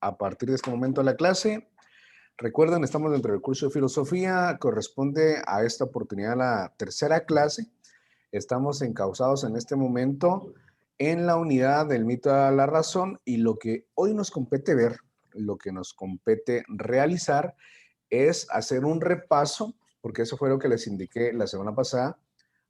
a partir de este momento a la clase. Recuerden, estamos dentro del curso de filosofía, corresponde a esta oportunidad la tercera clase. Estamos encausados en este momento en la unidad del mito de la razón y lo que hoy nos compete ver, lo que nos compete realizar es hacer un repaso, porque eso fue lo que les indiqué la semana pasada,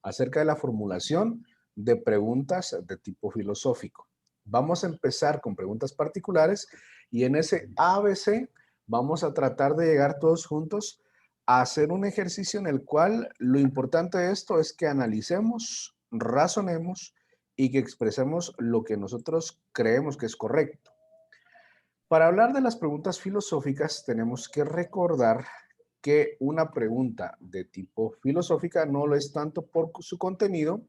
acerca de la formulación de preguntas de tipo filosófico. Vamos a empezar con preguntas particulares y en ese ABC vamos a tratar de llegar todos juntos a hacer un ejercicio en el cual lo importante de esto es que analicemos, razonemos y que expresemos lo que nosotros creemos que es correcto. Para hablar de las preguntas filosóficas tenemos que recordar que una pregunta de tipo filosófica no lo es tanto por su contenido,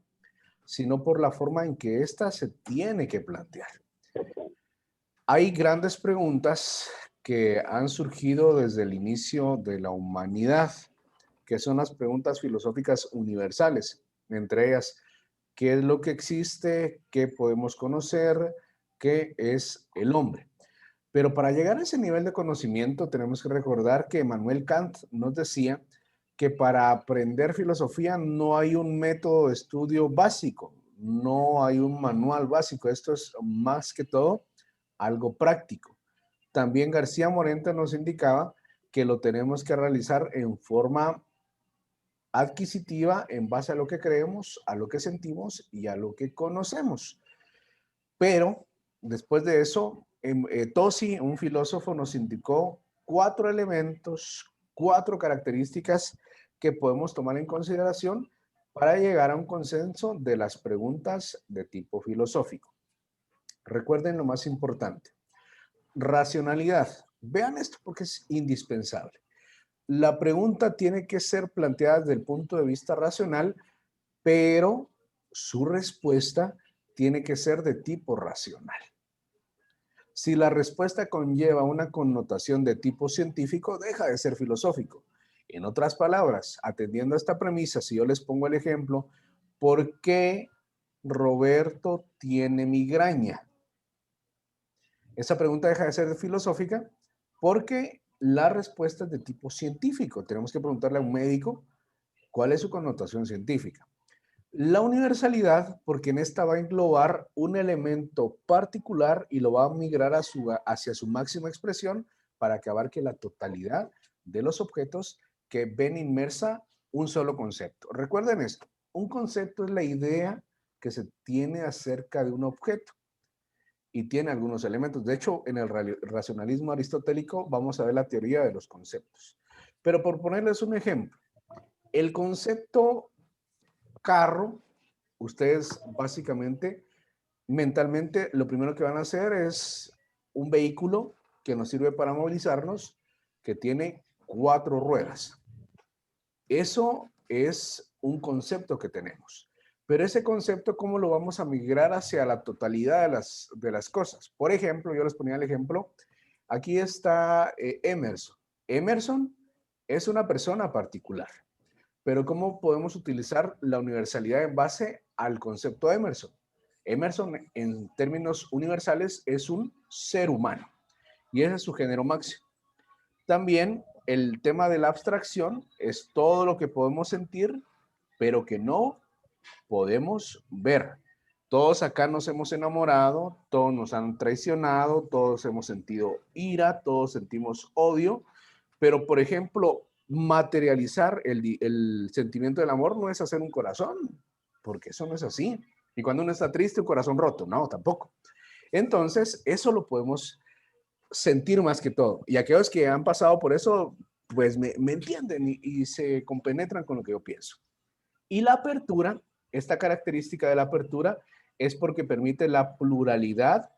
sino por la forma en que ésta se tiene que plantear. Hay grandes preguntas que han surgido desde el inicio de la humanidad, que son las preguntas filosóficas universales, entre ellas, ¿qué es lo que existe? ¿Qué podemos conocer? ¿Qué es el hombre? Pero para llegar a ese nivel de conocimiento tenemos que recordar que Emmanuel Kant nos decía que para aprender filosofía no hay un método de estudio básico, no hay un manual básico, esto es más que todo algo práctico. También García Morente nos indicaba que lo tenemos que realizar en forma adquisitiva en base a lo que creemos, a lo que sentimos y a lo que conocemos. Pero después de eso, Tosi, un filósofo, nos indicó 4 elementos, 4 características que podemos tomar en consideración para llegar a un consenso de las preguntas de tipo filosófico. Recuerden lo más importante. Racionalidad. Vean esto porque es indispensable. La pregunta tiene que ser planteada desde el punto de vista racional, pero su respuesta tiene que ser de tipo racional. Si la respuesta conlleva una connotación de tipo científico, deja de ser filosófico. En otras palabras, atendiendo a esta premisa, si yo les pongo el ejemplo, ¿por qué Roberto tiene migraña? Esa pregunta deja de ser filosófica porque la respuesta es de tipo científico. Tenemos que preguntarle a un médico cuál es su connotación científica. La universalidad, porque en esta va a englobar un elemento particular y lo va a migrar hacia su máxima expresión para que abarque la totalidad de los objetos que ven inmersa un solo concepto. Recuerden esto, un concepto es la idea que se tiene acerca de un objeto y tiene algunos elementos. De hecho, en el racionalismo aristotélico vamos a ver la teoría de los conceptos. Pero por ponerles un ejemplo, el concepto carro, ustedes básicamente, mentalmente, lo primero que van a hacer es un vehículo que nos sirve para movilizarnos, que tiene 4 ruedas. Eso es un concepto que tenemos. Pero ese concepto, ¿cómo lo vamos a migrar hacia la totalidad de las cosas? Por ejemplo, yo les ponía el ejemplo, aquí está Emerson. Emerson es una persona particular. Pero ¿cómo podemos utilizar la universalidad en base al concepto de Emerson? Emerson, en términos universales, es un ser humano y ese es su género máximo. También el tema de la abstracción es todo lo que podemos sentir, pero que no podemos ver. Todos acá nos hemos enamorado, todos nos han traicionado, todos hemos sentido ira, todos sentimos odio, pero por ejemplo, materializar el sentimiento del amor no es hacer un corazón, porque eso no es así. Y cuando uno está triste, un corazón roto, no, tampoco. Entonces, eso lo podemos sentir más que todo. Y aquellos que han pasado por eso, pues me entienden y se compenetran con lo que yo pienso. Y la apertura, esta característica de la apertura es porque permite la pluralidad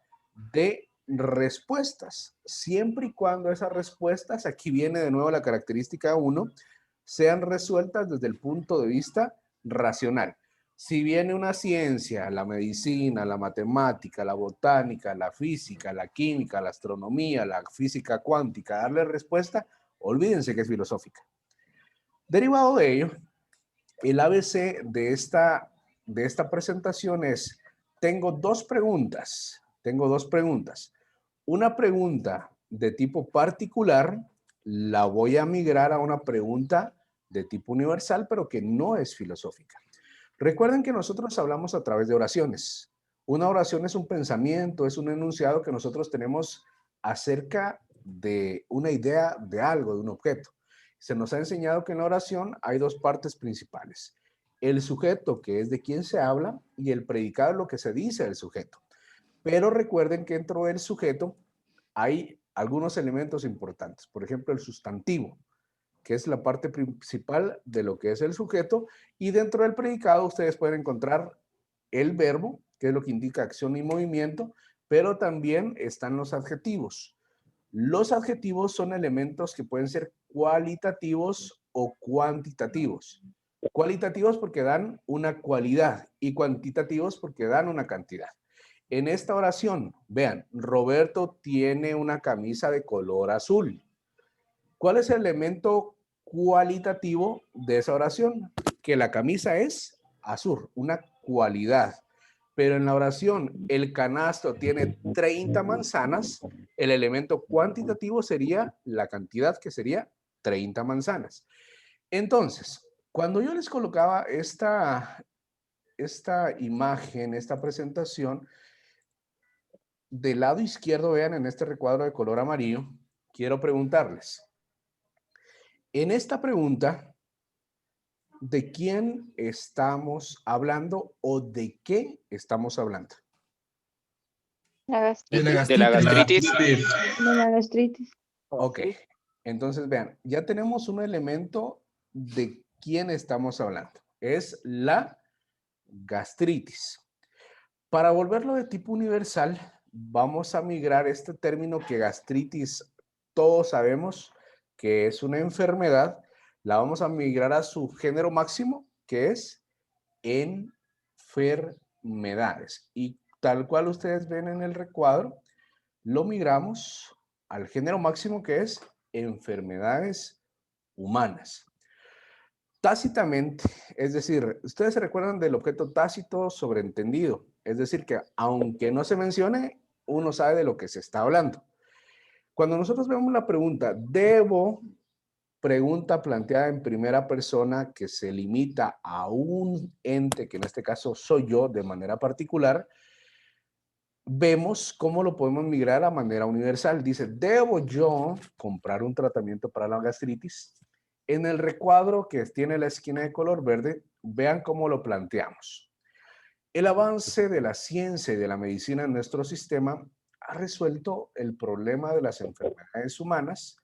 de respuestas, siempre y cuando esas respuestas, aquí viene de nuevo la característica 1, sean resueltas desde el punto de vista racional. Si viene una ciencia, la medicina, la matemática, la botánica, la física, la química, la astronomía, la física cuántica, darle respuesta, olvídense que es filosófica. Derivado de ello, el ABC de esta presentación es, tengo dos preguntas. Una pregunta de tipo particular, la voy a migrar a una pregunta de tipo universal, pero que no es filosófica. Recuerden que nosotros hablamos a través de oraciones. Una oración es un pensamiento, es un enunciado que nosotros tenemos acerca de una idea de algo, de un objeto. Se nos ha enseñado que en la oración hay dos partes principales. El sujeto, que es de quien se habla, y el predicado, lo que se dice del sujeto. Pero recuerden que dentro del sujeto hay algunos elementos importantes. Por ejemplo, el sustantivo, que es la parte principal de lo que es el sujeto, y dentro del predicado ustedes pueden encontrar el verbo, que es lo que indica acción y movimiento, pero también están los adjetivos. Los adjetivos son elementos que pueden ser cualitativos o cuantitativos. Cualitativos porque dan una cualidad y cuantitativos porque dan una cantidad. En esta oración, vean, Roberto tiene una camisa de color azul. ¿Cuál es el elemento cualitativo de esa oración? Que la camisa es azul, una cualidad. Pero en la oración, el canasto tiene 30 manzanas, el elemento cuantitativo sería la cantidad, que sería 30 manzanas. Entonces, cuando yo les colocaba esta imagen, esta presentación, del lado izquierdo, vean en este recuadro de color amarillo, quiero preguntarles, en esta pregunta, ¿de quién estamos hablando o de qué estamos hablando? La De la gastritis. De la gastritis. De la gastritis. Ok, entonces vean, ya tenemos un elemento de quién estamos hablando. Es la gastritis. Para volverlo de tipo universal, vamos a migrar este término que gastritis, todos sabemos que es una enfermedad, la vamos a migrar a su género máximo, que es enfermedades. Y tal cual ustedes ven en el recuadro, lo migramos al género máximo, que es enfermedades humanas. Tácitamente, es decir, ustedes se recuerdan del objeto tácito sobreentendido, es decir, que aunque no se mencione, uno sabe de lo que se está hablando. Cuando nosotros vemos la pregunta, ¿debo? Pregunta planteada en primera persona que se limita a un ente, que en este caso soy yo de manera particular, vemos cómo lo podemos migrar a manera universal. Dice, ¿debo yo comprar un tratamiento para la gastritis? En el recuadro que tiene la esquina de color verde, vean cómo lo planteamos. El avance de la ciencia y de la medicina en nuestro sistema ha resuelto el problema de las enfermedades humanas.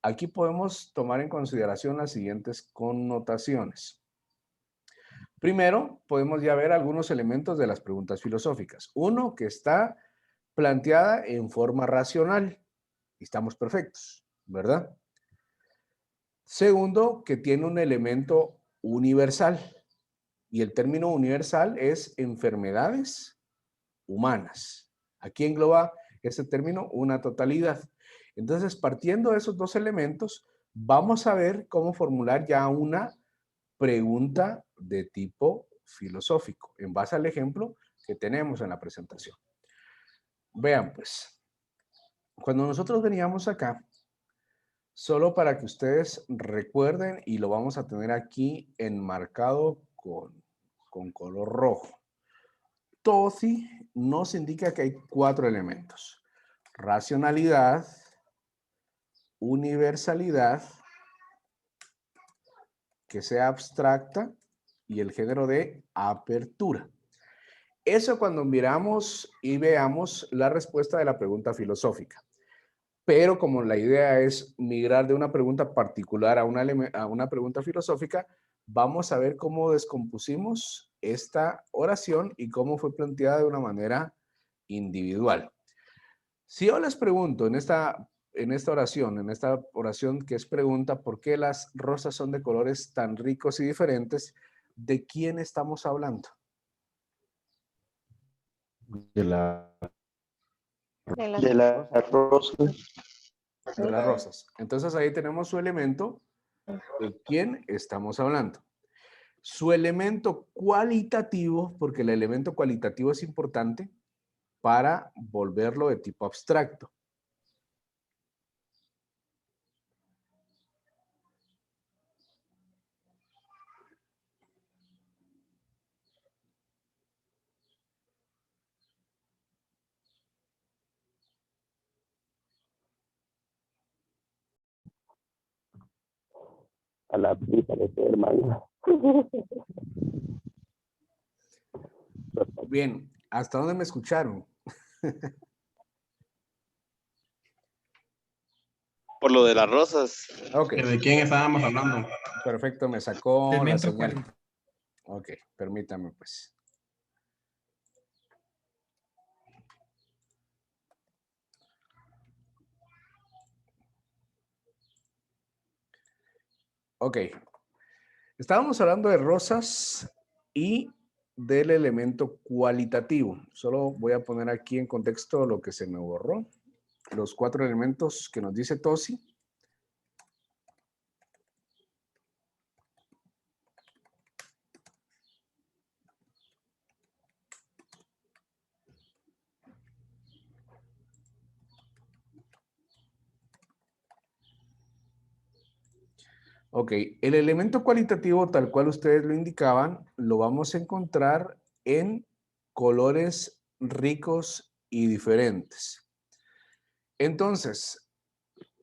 Aquí podemos tomar en consideración las siguientes connotaciones. Primero, podemos ya ver algunos elementos de las preguntas filosóficas. Uno, que está planteada en forma racional. Estamos perfectos, ¿verdad? Segundo, que tiene un elemento universal. Y el término universal es enfermedades humanas. Aquí engloba ese término una totalidad. Entonces, partiendo de esos dos elementos, vamos a ver cómo formular ya una pregunta de tipo filosófico, en base al ejemplo que tenemos en la presentación. Vean pues, cuando nosotros veníamos acá, solo para que ustedes recuerden, y lo vamos a tener aquí enmarcado con color rojo. TOCI nos indica que hay 4 elementos: racionalidad, universalidad, que sea abstracta, y el género de apertura. Eso cuando miramos y veamos la respuesta de la pregunta filosófica. Pero como la idea es migrar de una pregunta particular a una pregunta filosófica, vamos a ver cómo descompusimos esta oración y cómo fue planteada de una manera individual. Si yo les pregunto en esta oración que es pregunta, ¿por qué las rosas son de colores tan ricos y diferentes? ¿De quién estamos hablando? De la De las De la rosa. De las rosas. Entonces ahí tenemos su elemento de quién estamos hablando. Su elemento cualitativo, porque el elemento cualitativo es importante para volverlo de tipo abstracto. a la prisa de ser, hermano. Bien, ¿hasta dónde me escucharon? Por lo de las rosas. Ok, ¿De quién estábamos hablando? perfecto, me sacó la Elemento señal. cualitativo. Ok, permítame pues. Ok, estábamos hablando de rosas y del elemento cualitativo. Solo voy a poner aquí en contexto lo que se me borró. Los 4 elementos que nos dice Tosi. Ok, el elemento cualitativo, tal cual ustedes lo indicaban, lo vamos a encontrar en colores ricos y diferentes. Entonces,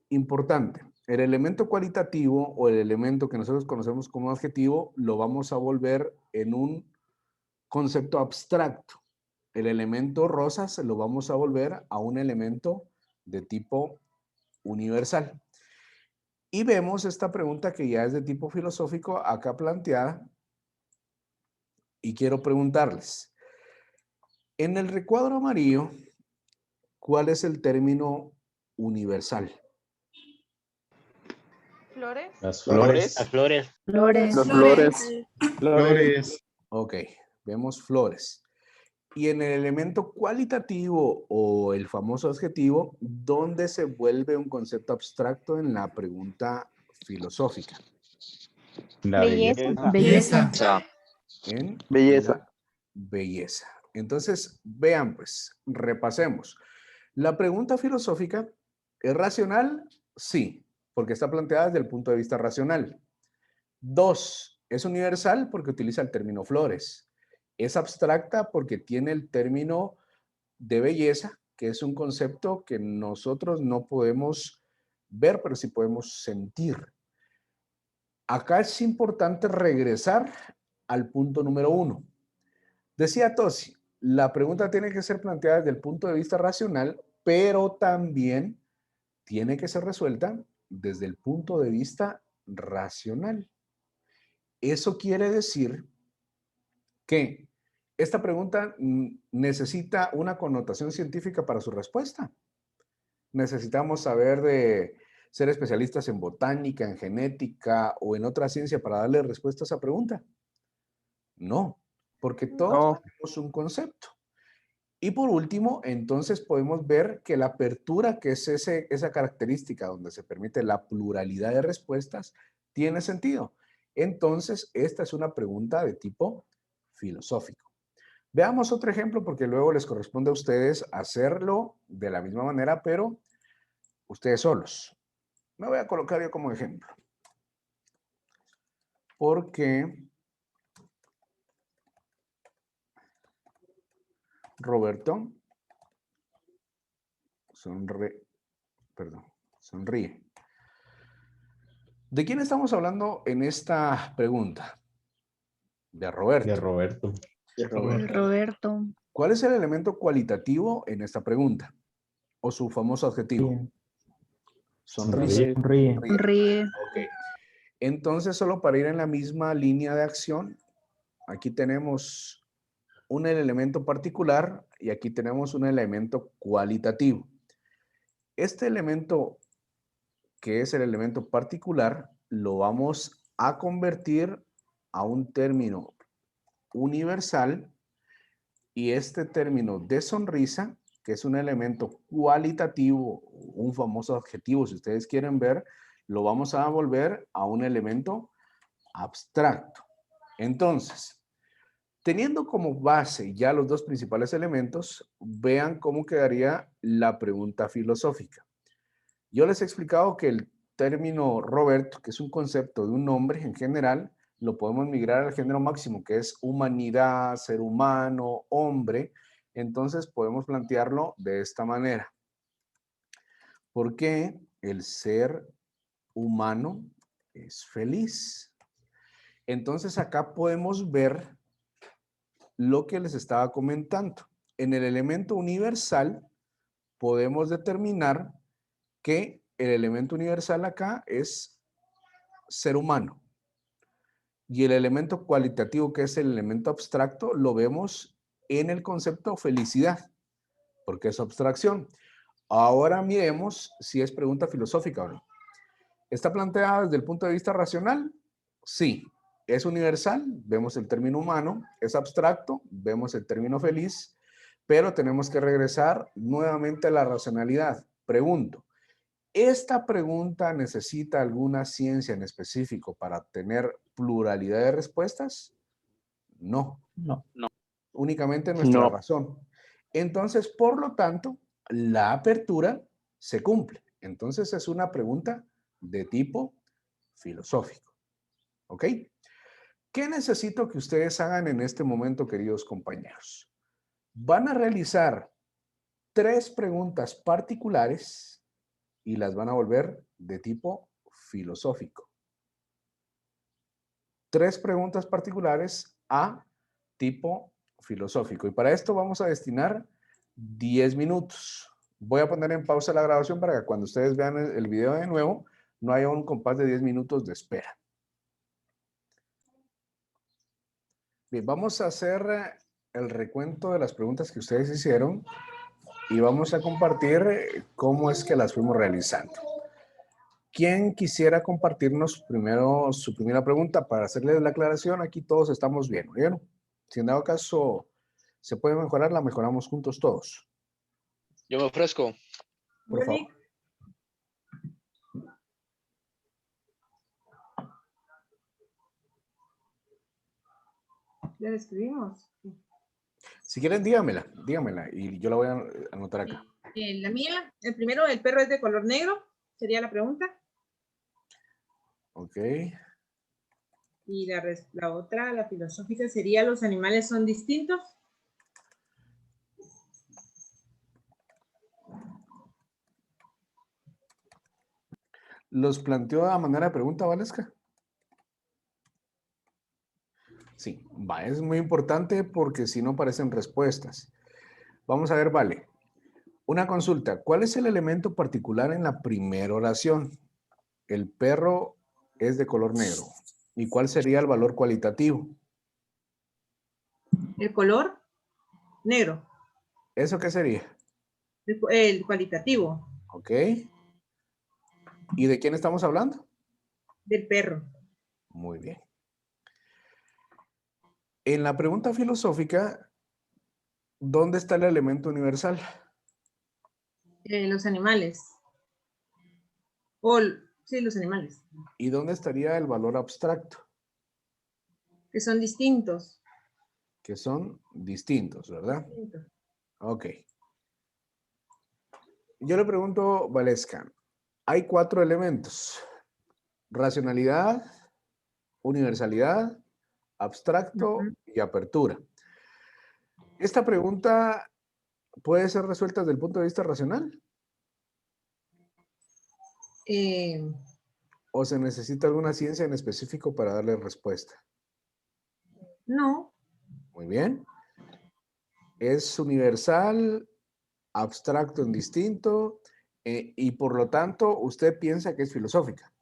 importante, el elemento cualitativo o el elemento que nosotros conocemos como adjetivo, lo vamos a volver en un concepto abstracto. El elemento rosas lo vamos a volver a un elemento de tipo universal. Y vemos esta pregunta que ya es de tipo filosófico acá planteada. Y quiero preguntarles, en el recuadro amarillo, ¿cuál es el término universal? Flores. Las Flores. Las flores. flores. Flores. Las flores. Flores. Ok, vemos flores. Y en el elemento cualitativo o el famoso adjetivo, ¿dónde se vuelve un concepto abstracto en la pregunta filosófica? La Belleza. Belleza. O sea, En Belleza. la belleza. Entonces, vean pues, repasemos. La pregunta filosófica es racional, sí, porque está planteada desde el punto de vista racional. 2, es universal porque utiliza el término flores. Es abstracta porque tiene el término de belleza, que es un concepto que nosotros no podemos ver, pero sí podemos sentir. Acá es importante regresar al punto número 1. Decía Tosi, la pregunta tiene que ser planteada desde el punto de vista racional, pero también tiene que ser resuelta desde el punto de vista racional. Eso quiere decir que esta pregunta necesita una connotación científica para su respuesta. Necesitamos saber de ser especialistas en botánica, en genética o en otra ciencia para darle respuesta a esa pregunta. No, porque todos No. tenemos un concepto. Y por último, entonces podemos ver que la apertura, que es esa característica donde se permite la pluralidad de respuestas, tiene sentido. Entonces, esta es una pregunta de tipo filosófico. Veamos otro ejemplo porque luego les corresponde a ustedes hacerlo de la misma manera, pero ustedes solos. Me voy a colocar yo como ejemplo. Porque Roberto sonríe. ¿De quién estamos hablando en esta pregunta? De Roberto. De Roberto. Roberto. ¿Cuál es el elemento cualitativo en esta pregunta? O su famoso adjetivo. Bien. Sonrisa. Sonríe. Ríe. Ok. Entonces, solo para ir en la misma línea de acción, aquí tenemos un elemento particular y aquí tenemos un elemento cualitativo. Este elemento, que es el elemento particular, lo vamos a convertir a un término universal y este término de sonrisa, que es un elemento cualitativo, un famoso adjetivo, si ustedes quieren ver, lo vamos a volver a un elemento abstracto. Entonces, teniendo como base ya los dos principales elementos, vean cómo quedaría la pregunta filosófica. Yo les he explicado que el término Roberto, que es un concepto de un nombre en general, lo podemos migrar al género máximo, que es humanidad, ser humano, hombre. Entonces podemos plantearlo de esta manera. ¿Por qué el ser humano es feliz. Entonces acá podemos ver lo que les estaba comentando. En el elemento universal podemos determinar que el elemento universal acá es ser humano. Y el elemento cualitativo, que es el elemento abstracto, lo vemos en el concepto felicidad, porque es abstracción. Ahora miremos si es pregunta filosófica o no. ¿Está planteada desde el punto de vista racional? Sí. ¿Es universal? Vemos el término humano. ¿Es abstracto? Vemos el término feliz. Pero tenemos que regresar nuevamente a la racionalidad. Pregunto, ¿esta pregunta necesita alguna ciencia en específico para tener pluralidad de respuestas? No. No. Únicamente nuestra No. razón. Entonces, por lo tanto, la apertura se cumple. Entonces, es una pregunta de tipo filosófico. ¿Ok? ¿Qué necesito que ustedes hagan en este momento, queridos compañeros? Van a realizar 3 preguntas particulares y las van a volver de tipo filosófico. 3 preguntas particulares a tipo filosófico. Y para esto vamos a destinar 10 minutos. Voy a poner en pausa la grabación para que cuando ustedes vean el video de nuevo, no haya un compás de 10 minutos de espera. Bien, vamos a hacer el recuento de las preguntas que ustedes hicieron y vamos a compartir cómo es que las fuimos realizando. ¿Quién quisiera compartirnos primero su primera pregunta para hacerles la aclaración? Aquí todos estamos bien, ¿oyeron? Si en dado caso se puede mejorar, la mejoramos juntos todos. Yo me ofrezco. Por favor. ¿Ya la escribimos? Si quieren, dígamela y yo la voy a anotar acá. La mía, el primero, el perro es de color negro, sería la pregunta. Ok. Y la otra, la filosófica, sería ¿los animales son distintos? ¿Los planteó a manera de pregunta, Valesca? Sí, va, es muy importante porque si no parecen respuestas. Vamos a ver, vale. Una consulta. ¿Cuál es el elemento particular en la primera oración? El perro es de color negro. ¿Y cuál sería el valor cualitativo? El color negro. ¿Eso qué sería? El cualitativo Ok. ¿Y de quién estamos hablando? del perro. Muy bien. En la pregunta filosófica, ¿dónde está el elemento universal? Los animales. Sí, los animales. ¿Y dónde estaría el valor abstracto? Que son distintos. Que son distintos, ¿verdad? Distintos. Ok. Yo le pregunto, Valesca, hay 4 elementos. Racionalidad, universalidad, abstracto y apertura. ¿Esta pregunta puede ser resuelta desde el punto de vista racional? ¿O se necesita alguna ciencia en específico para darle respuesta? No. Muy bien. Es universal, abstracto en distinto, y por lo tanto, usted piensa que es filosófica.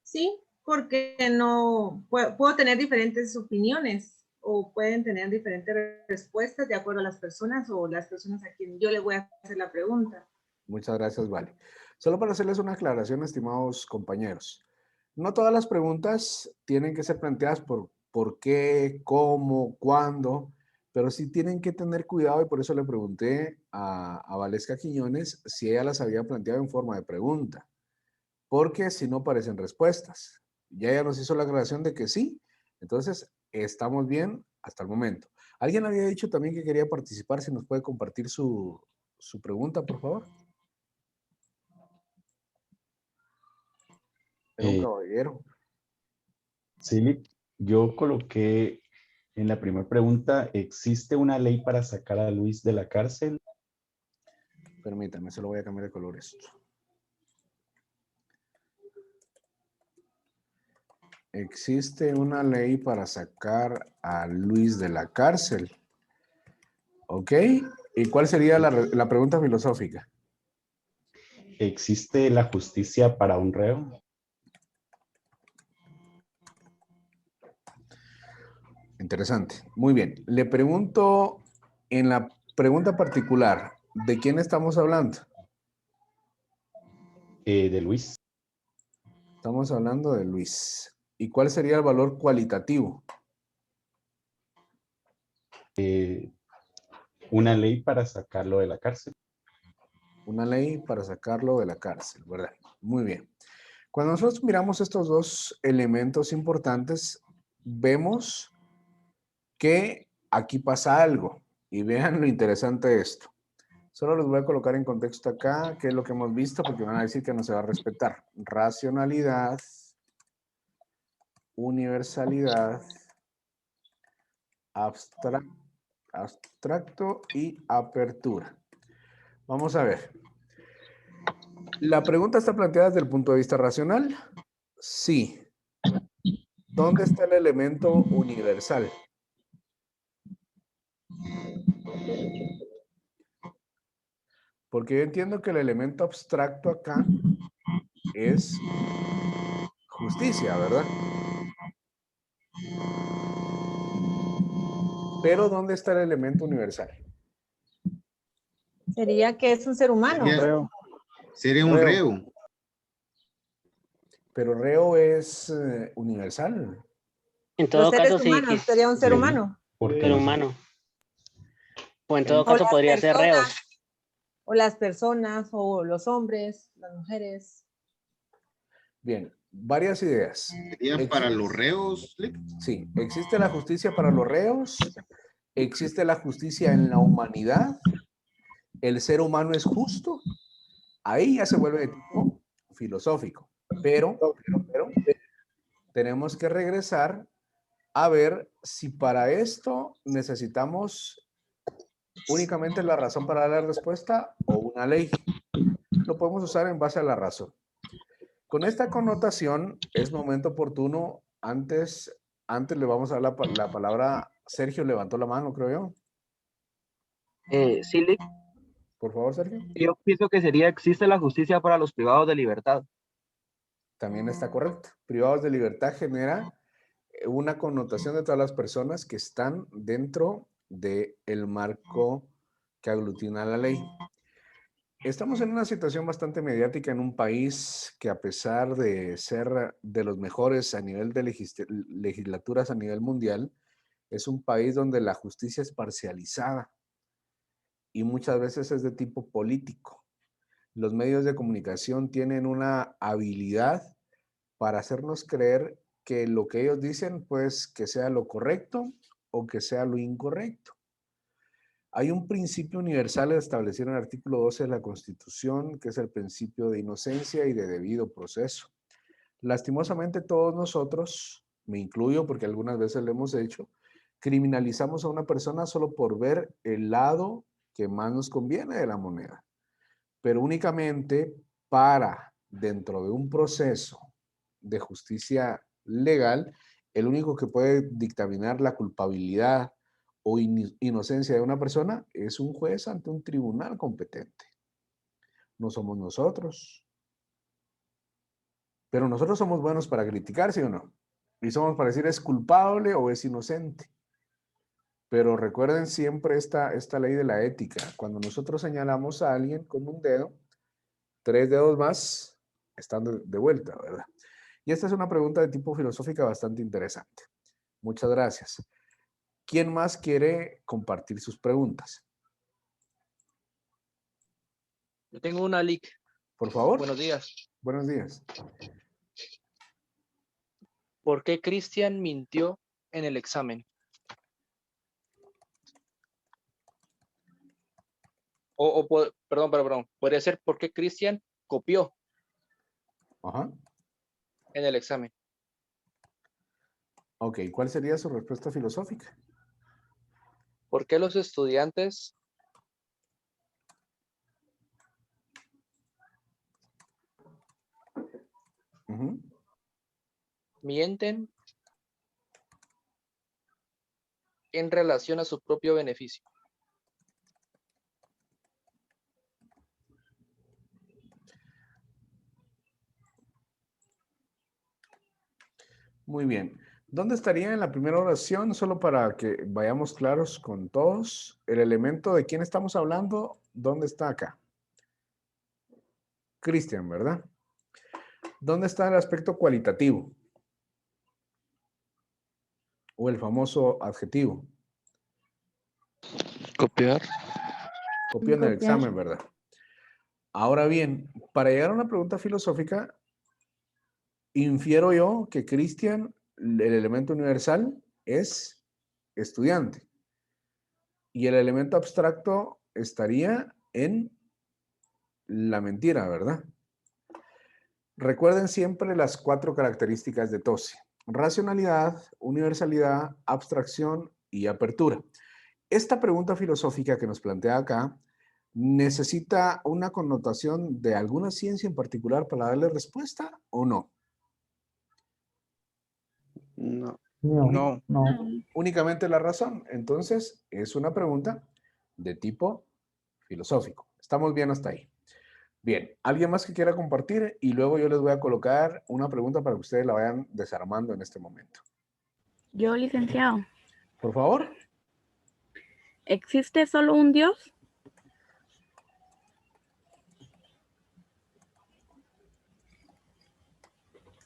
Sí, porque no puedo tener diferentes opiniones o pueden tener diferentes respuestas de acuerdo a las personas o las personas a quien yo le voy a hacer la pregunta. Muchas gracias, Vale. Solo para hacerles una aclaración, estimados compañeros. No todas las preguntas tienen que ser planteadas por qué, cómo, cuándo, pero sí tienen que tener cuidado y por eso le pregunté a Valesca Quiñones si ella las había planteado en forma de pregunta, porque si no parecen respuestas. Ya ella nos hizo la aclaración de que sí, entonces estamos bien hasta el momento. Alguien había dicho también que quería participar, si nos puede compartir su pregunta, por favor. Era un caballero. Sí, yo coloqué en la primera pregunta, ¿existe una ley para sacar a Luis de la cárcel? Permítame, se lo voy a cambiar de color esto. Existe una ley para sacar a Luis de la cárcel. ¿Ok? ¿Y cuál sería la pregunta filosófica? ¿Existe la justicia para un reo? Interesante. Muy bien. Le pregunto en la pregunta particular, ¿de quién estamos hablando? De Luis. Estamos hablando de Luis. ¿Y cuál sería el valor cualitativo? Una ley para sacarlo de la cárcel. Una ley para sacarlo de la cárcel, ¿verdad? Muy bien. Cuando nosotros miramos estos dos elementos importantes, vemos que aquí pasa algo. Y vean lo interesante de esto. Solo les voy a colocar en contexto acá qué es lo que hemos visto, porque van a decir que no se va a respetar. Racionalidad, universalidad, abstracto y apertura. Vamos a ver. La pregunta está planteada desde el punto de vista racional. Sí. ¿Dónde está el elemento universal? Porque yo entiendo que el elemento abstracto acá es justicia, ¿verdad? Pero ¿dónde está el elemento universal? Sería que es un ser humano. Sería un reo. Pero reo es universal. En Los todo seres caso, sí, humanos, sería un ser Sí. humano. Porque ser humano. O en todo caso las podría ser reo. personas, o las personas, o los hombres, las mujeres. Bien, varias ideas. Sería para los reos. Sí, existe la justicia para los reos, existe la justicia en la humanidad, el ser humano es justo, ahí ya se vuelve de tipo filosófico, pero tenemos que regresar a ver si para esto necesitamos únicamente la razón para dar la respuesta o una ley. Lo podemos usar en base a la razón. Con esta connotación es momento oportuno, antes le vamos a dar la palabra, Sergio levantó la mano, creo yo. Sí, Lick, Por favor, Sergio. yo pienso que existe la justicia para los privados de libertad. También está correcto. Privados de libertad genera una connotación de todas las personas que están dentro del marco que aglutina la ley. Estamos en una situación bastante mediática en un país que, a pesar de ser de los mejores a nivel de legislaturas a nivel mundial, es un país donde la justicia es parcializada y muchas veces es de tipo político. Los medios de comunicación tienen una habilidad para hacernos creer que lo que ellos dicen, pues, que sea lo correcto o que sea lo incorrecto. Hay un principio universal establecido en el artículo 12 de la Constitución, que es el principio de inocencia y de debido proceso. Lastimosamente todos nosotros, me incluyo porque algunas veces lo hemos hecho, criminalizamos a una persona solo por ver el lado que más nos conviene de la moneda, pero únicamente para, dentro de un proceso de justicia legal, el único que puede dictaminar la culpabilidad o inocencia de una persona es un juez ante un tribunal competente. No somos nosotros. Pero nosotros somos buenos para criticar, ¿sí o no? Y somos para decir es culpable o es inocente. Pero recuerden siempre esta ley de la ética. Cuando nosotros señalamos a alguien con un dedo, 3 dedos más están de vuelta, ¿verdad? Y esta es una pregunta de tipo filosófica bastante interesante. Muchas gracias. ¿Quién más quiere compartir sus preguntas? Yo tengo una Lick. Por favor. Buenos días. Buenos días. ¿Por qué Cristian mintió en el examen? Perdón. Podría ser ¿por qué Cristian copió Ajá. en el examen? Ok, ¿cuál sería su respuesta filosófica? ¿Por qué los estudiantes mienten en relación a su propio beneficio. Muy bien. ¿Dónde estaría en la primera oración? Solo para que vayamos claros con todos. El elemento de quién estamos hablando, ¿dónde está acá? Cristian, ¿verdad? ¿Dónde está el aspecto cualitativo? O el famoso adjetivo. Copiar. Copió en el examen, ¿verdad? Ahora bien, para llegar a una pregunta filosófica, infiero yo que Cristian, el elemento universal, es estudiante. Y el elemento abstracto estaría en la mentira, ¿verdad? Recuerden siempre las 4 características de TOSI: racionalidad, universalidad, abstracción y apertura. Esta pregunta filosófica que nos plantea acá necesita una connotación de alguna ciencia en particular para darle respuesta, ¿o no? No. No. Únicamente la razón. Entonces, es una pregunta de tipo filosófico. Estamos bien hasta ahí. Bien, ¿alguien más que quiera compartir? Y luego yo les voy a colocar una pregunta para que ustedes la vayan desarmando en este momento. Yo, licenciado, Por favor. ¿existe solo un Dios?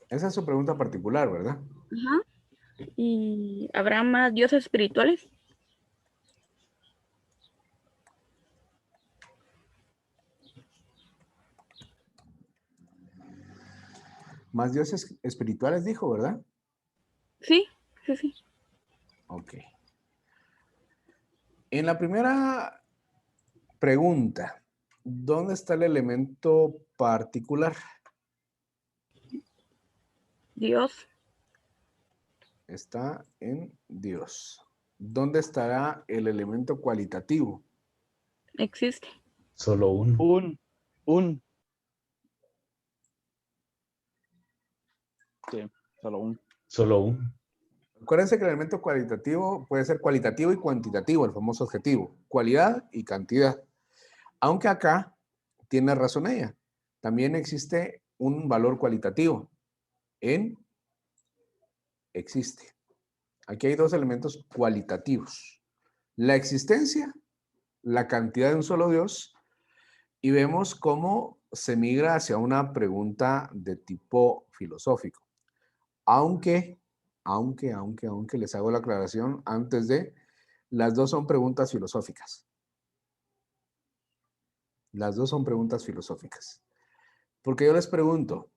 Esa es su pregunta particular, ¿verdad? Ajá. ¿Y habrá más dioses espirituales? Más dioses espirituales dijo, ¿verdad? Sí, sí, sí. Ok. En la primera pregunta, ¿dónde está el elemento particular? Dios, Está en Dios. ¿Dónde estará el elemento cualitativo? existe. Solo uno. Un. Sí, solo un. Solo uno. Acuérdense que el elemento cualitativo puede ser cualitativo y cuantitativo, el famoso adjetivo. Cualidad y cantidad. Aunque acá tiene razón ella. También existe un valor cualitativo. En existe. Aquí hay 2 elementos cualitativos. La existencia, la cantidad de un solo Dios, y vemos cómo se migra hacia una pregunta de tipo filosófico. Aunque les hago la aclaración antes de, las 2 son preguntas filosóficas. Las 2 son preguntas filosóficas. Porque yo les pregunto,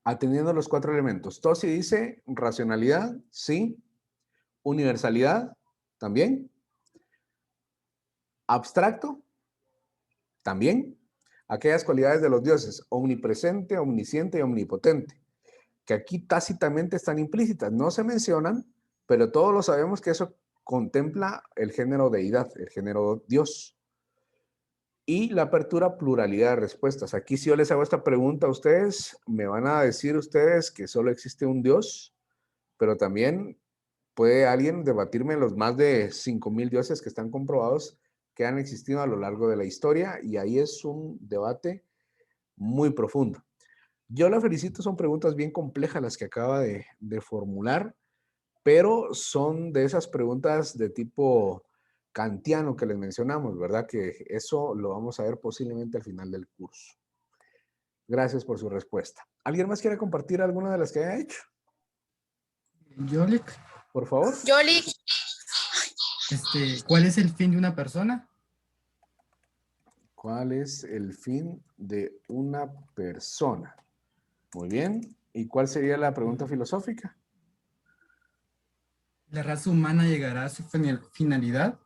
atendiendo los 4 elementos, Tosi dice racionalidad, sí. Universalidad, también. Abstracto, también. Aquellas cualidades de los dioses, omnipresente, omnisciente y omnipotente, que aquí tácitamente están implícitas. No se mencionan, pero todos lo sabemos que eso contempla el género deidad, el género Dios. Y la apertura, pluralidad de respuestas. Aquí si yo les hago esta pregunta a ustedes, me van a decir ustedes que solo existe un Dios, pero también puede alguien debatirme los más de 5,000 dioses que están comprobados que han existido a lo largo de la historia, y ahí es un debate muy profundo. Yo la felicito, son preguntas bien complejas las que acaba de formular, pero son de esas preguntas de tipo kantiano que les mencionamos, ¿verdad? Que eso lo vamos a ver posiblemente al final del curso. Gracias por su respuesta. ¿Alguien más quiere compartir alguna de las que haya hecho? Yolik, Por favor. Yoli, ¿cuál es el fin de una persona? ¿Cuál es el fin de una persona? Muy bien. ¿Y cuál sería la pregunta filosófica? ¿La raza humana llegará a su finalidad?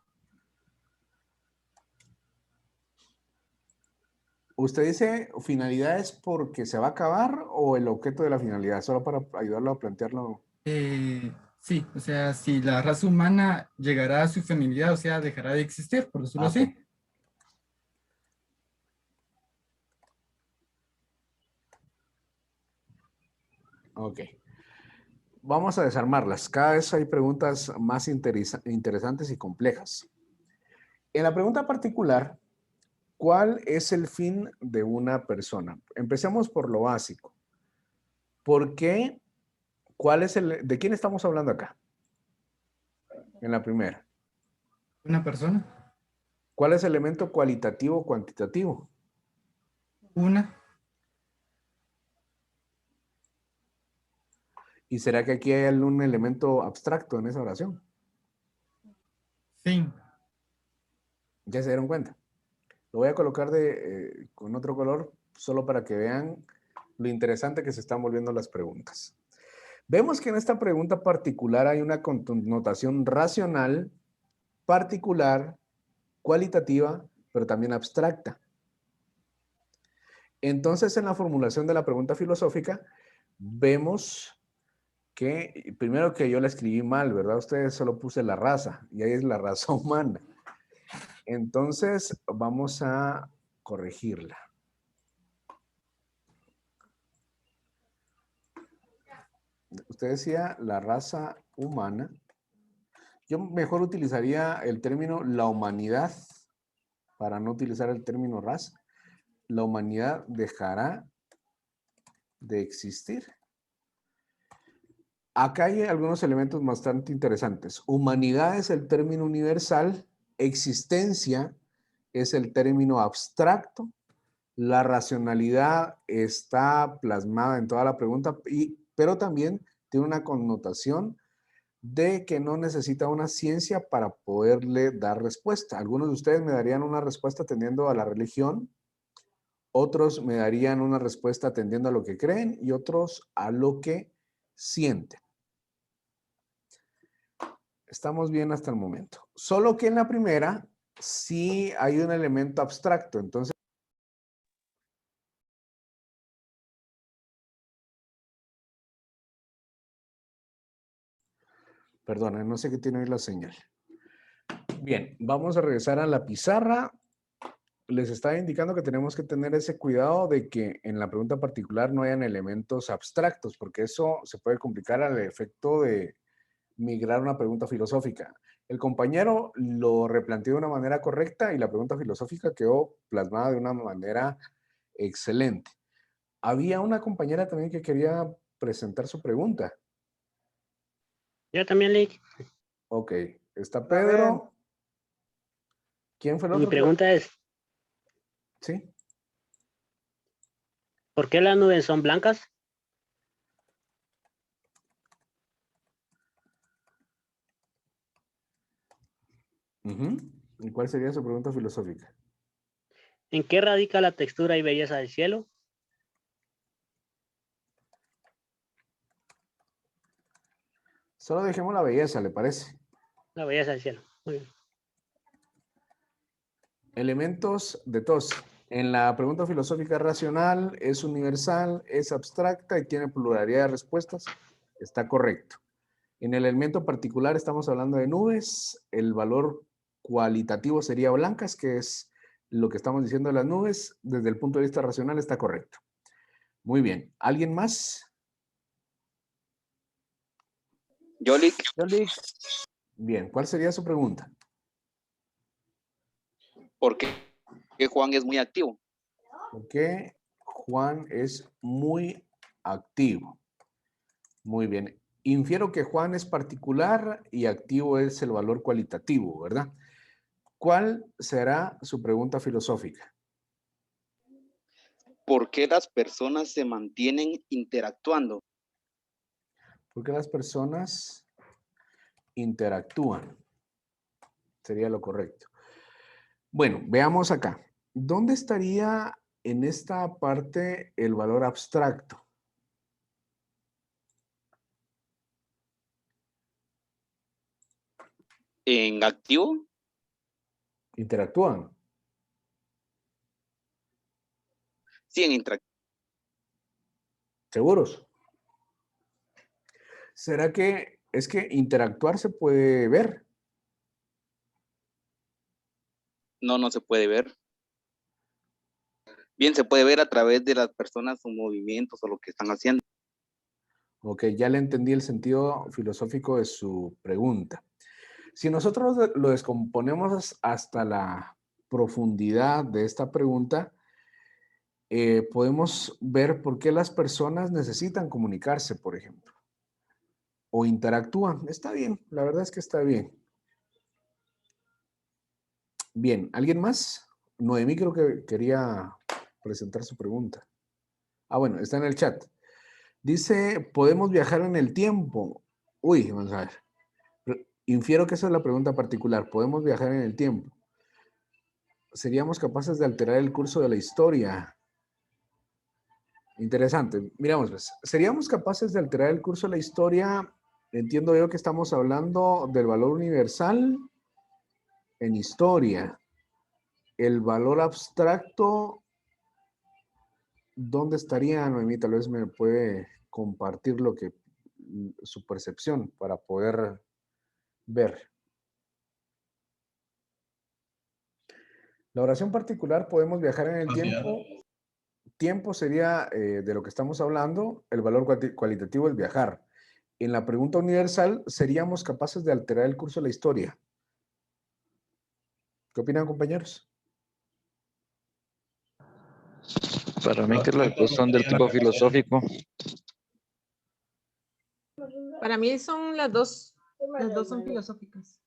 ¿Usted dice finalidad es porque se va a acabar o el objeto de la finalidad? Solo para ayudarlo a plantearlo. Sí, o sea, si la raza humana llegará a su finalidad, o sea, dejará de existir, por decirlo así. Ok. vamos a desarmarlas. Cada vez hay preguntas más interesantes y complejas. En la pregunta particular, ¿cuál es el fin de una persona? Empecemos por lo básico. ¿Por qué? ¿Cuál es ¿De quién estamos hablando acá? En la primera. Una persona. ¿Cuál es el elemento cualitativo o cuantitativo? Una. ¿Y será que aquí hay algún elemento abstracto en esa oración? Fin. ¿Ya se dieron cuenta? Lo voy a colocar con otro color solo para que vean lo interesante que se están volviendo las preguntas. Vemos que en esta pregunta particular hay una connotación racional, particular, cualitativa, pero también abstracta. Entonces, en la formulación de la pregunta filosófica, vemos que, primero que yo la escribí mal, ¿verdad? Ustedes solo puse la raza, y ahí es la raza humana. Entonces, vamos a corregirla. Usted decía la raza humana. Yo mejor utilizaría el término la humanidad para no utilizar el término raza. La humanidad dejará de existir. Acá hay algunos elementos bastante interesantes. Humanidad es el término universal, existencia es el término abstracto, la racionalidad está plasmada en toda la pregunta, pero también tiene una connotación de que no necesita una ciencia para poderle dar respuesta. Algunos de ustedes me darían una respuesta atendiendo a la religión, otros me darían una respuesta atendiendo a lo que creen y otros a lo que sienten. Estamos bien hasta el momento. Solo que en la primera sí hay un elemento abstracto. Entonces, perdón, no sé qué tiene hoy la señal. Bien, vamos a regresar a la pizarra. Les estaba indicando que tenemos que tener ese cuidado de que en la pregunta particular no hayan elementos abstractos, porque eso se puede complicar al efecto de migrar una pregunta filosófica. El compañero lo replanteó de una manera correcta y la pregunta filosófica quedó plasmada de una manera excelente. Había una compañera también que quería presentar su pregunta. Yo también, Lick. Ok, está Pedro. ¿Quién fue el otro? Mi pregunta es, Sí. ¿por qué las nubes son blancas? ¿Y cuál sería su pregunta filosófica? ¿En qué radica la textura y belleza del cielo? Solo dejemos la belleza, ¿le parece? La belleza del cielo. Muy bien. Elementos de tos. En la pregunta filosófica racional es universal, es abstracta y tiene pluralidad de respuestas. Está correcto. En el elemento particular estamos hablando de nubes. El valor cualitativo sería blancas, que es lo que estamos diciendo de las nubes. Desde el punto de vista racional está correcto. Muy bien. ¿Alguien más? Yo, Lick, Bien. ¿Cuál sería su pregunta? ¿por qué Juan es muy activo? Porque Juan es muy activo. Muy bien. Infiero que Juan es particular y activo es el valor cualitativo, ¿verdad? ¿Cuál será su pregunta filosófica? ¿Por qué las personas se mantienen interactuando? Porque las personas interactúan. Sería lo correcto. Bueno, veamos acá. ¿Dónde estaría en esta parte el valor abstracto? ¿En activo? Interactúan. Sí, en interactivo. ¿Seguros? ¿Será que es que interactuar se puede ver? No, no se puede ver. Bien, se puede ver a través de las personas o movimientos o lo que están haciendo. Ok, ya le entendí el sentido filosófico de su pregunta. Si nosotros lo descomponemos hasta la profundidad de esta pregunta, podemos ver por qué las personas necesitan comunicarse, por ejemplo, o interactúan. Está bien, la verdad es que está bien. Bien, ¿alguien más? Noemí creo que quería presentar su pregunta. Ah, bueno, está en el chat. Dice, ¿podemos viajar en el tiempo? Uy, vamos a ver. Infiero que esa es la pregunta particular. ¿Podemos viajar en el tiempo? ¿Seríamos capaces de alterar el curso de la historia? Interesante. Miramos, pues. ¿Seríamos capaces de alterar el curso de la historia? Entiendo yo que estamos hablando del valor universal en historia. El valor abstracto, ¿dónde estaría, Noemí? Tal vez me puede compartir su percepción para poder ver. La oración particular, podemos viajar en el tiempo. Tiempo sería de lo que estamos hablando, el valor cualitativo es viajar. En la pregunta universal, ¿seríamos capaces de alterar el curso de la historia? ¿Qué opinan, compañeros? Para mí que las dos son del tipo filosófico. Para mí son las dos son filosóficas.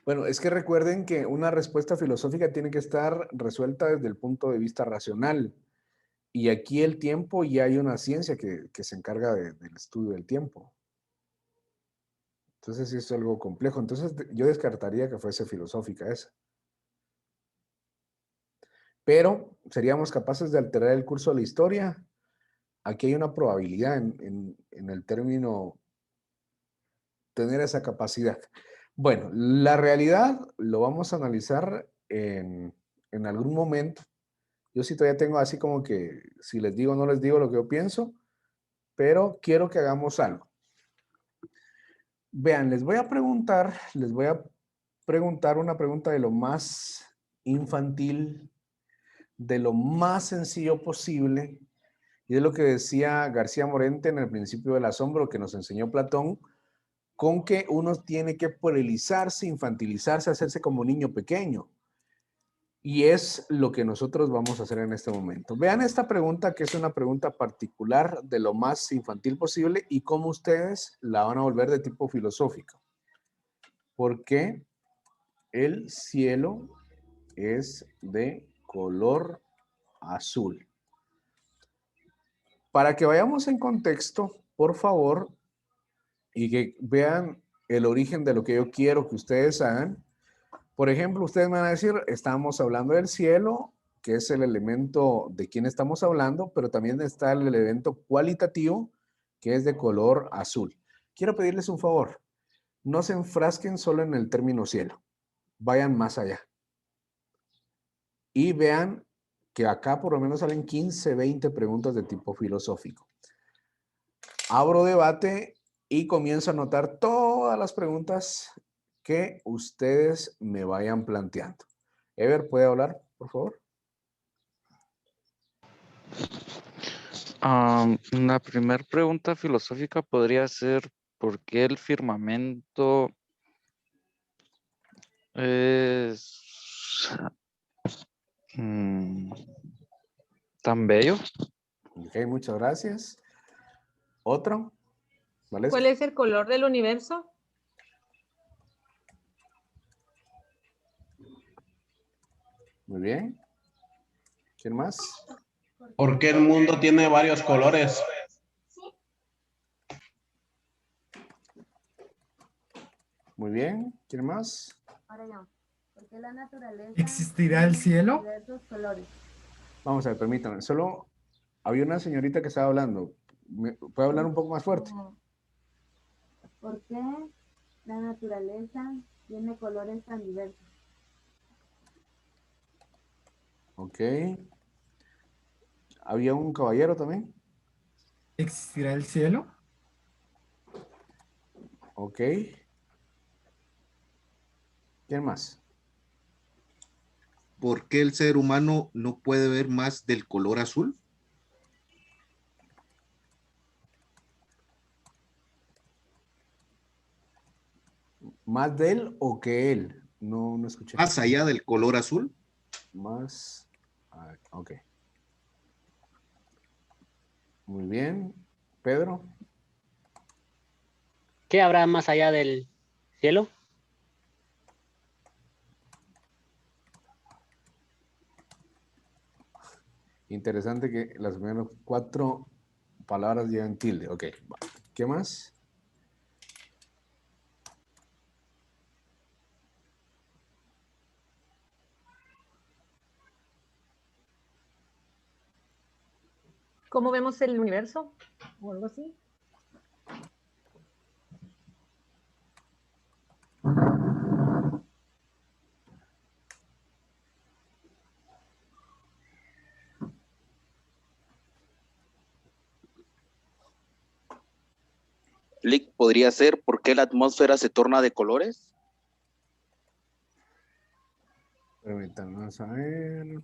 Bueno, es que recuerden que una respuesta filosófica tiene que estar resuelta desde el punto de vista racional. Y aquí el tiempo, ya hay una ciencia que se encarga del estudio del tiempo. Entonces sí es algo complejo. Entonces yo descartaría que fuese filosófica esa. Pero, ¿seríamos capaces de alterar el curso de la historia? Aquí hay una probabilidad en el término tener esa capacidad. Bueno, la realidad lo vamos a analizar en algún momento. Yo sí todavía tengo así como que, si les digo o no les digo lo que yo pienso, pero quiero que hagamos algo. Vean, les voy a preguntar una pregunta de lo más infantil, de lo más sencillo posible, y de lo que decía García Morente en el principio del asombro que nos enseñó Platón, con que uno tiene que puerilizarse, infantilizarse, hacerse como niño pequeño. Y es lo que nosotros vamos a hacer en este momento. Vean esta pregunta, que es una pregunta particular de lo más infantil posible y cómo ustedes la van a volver de tipo filosófico. ¿Por qué el cielo es de color azul? Para que vayamos en contexto, por favor, y que vean el origen de lo que yo quiero que ustedes hagan. Por ejemplo, ustedes me van a decir, estamos hablando del cielo, que es el elemento de quien estamos hablando, pero también está el elemento cualitativo, que es de color azul. Quiero pedirles un favor, no se enfrasquen solo en el término cielo, vayan más allá. Y vean que acá por lo menos salen 15, 20 preguntas de tipo filosófico. Abro debate y comienzo a anotar todas las preguntas que ustedes me vayan planteando. Ever, ¿puede hablar, por favor? La primera pregunta filosófica podría ser, ¿por qué el firmamento es tan bello? Ok, muchas gracias. ¿Otro? ¿Vale? ¿Cuál es el color del universo? Muy bien. ¿Quién más? ¿Por qué el mundo tiene varios colores? Muy bien. ¿Quién más? Ahora yo. ¿Por qué la naturaleza ¿Existirá el cielo? tiene diversos colores? Vamos a ver, permítanme. Solo había una señorita que estaba hablando. ¿Puede hablar un poco más fuerte? ¿Por qué la naturaleza tiene colores tan diversos? Ok. ¿Había un caballero también? ¿Existirá el cielo? Ok. ¿Quién más? ¿por qué el ser humano no puede ver más del color azul? ¿Más de él o que él? No, no escuché. Más allá del color azul. Más. Ok. Muy bien. Pedro. ¿Qué habrá más allá del cielo? Interesante que las primeras 4 palabras llevan tilde. Ok. ¿Qué más? ¿Cómo vemos el universo? O algo así. Lick, ¿podría ser por qué la atmósfera se torna de colores? Permítanme saber.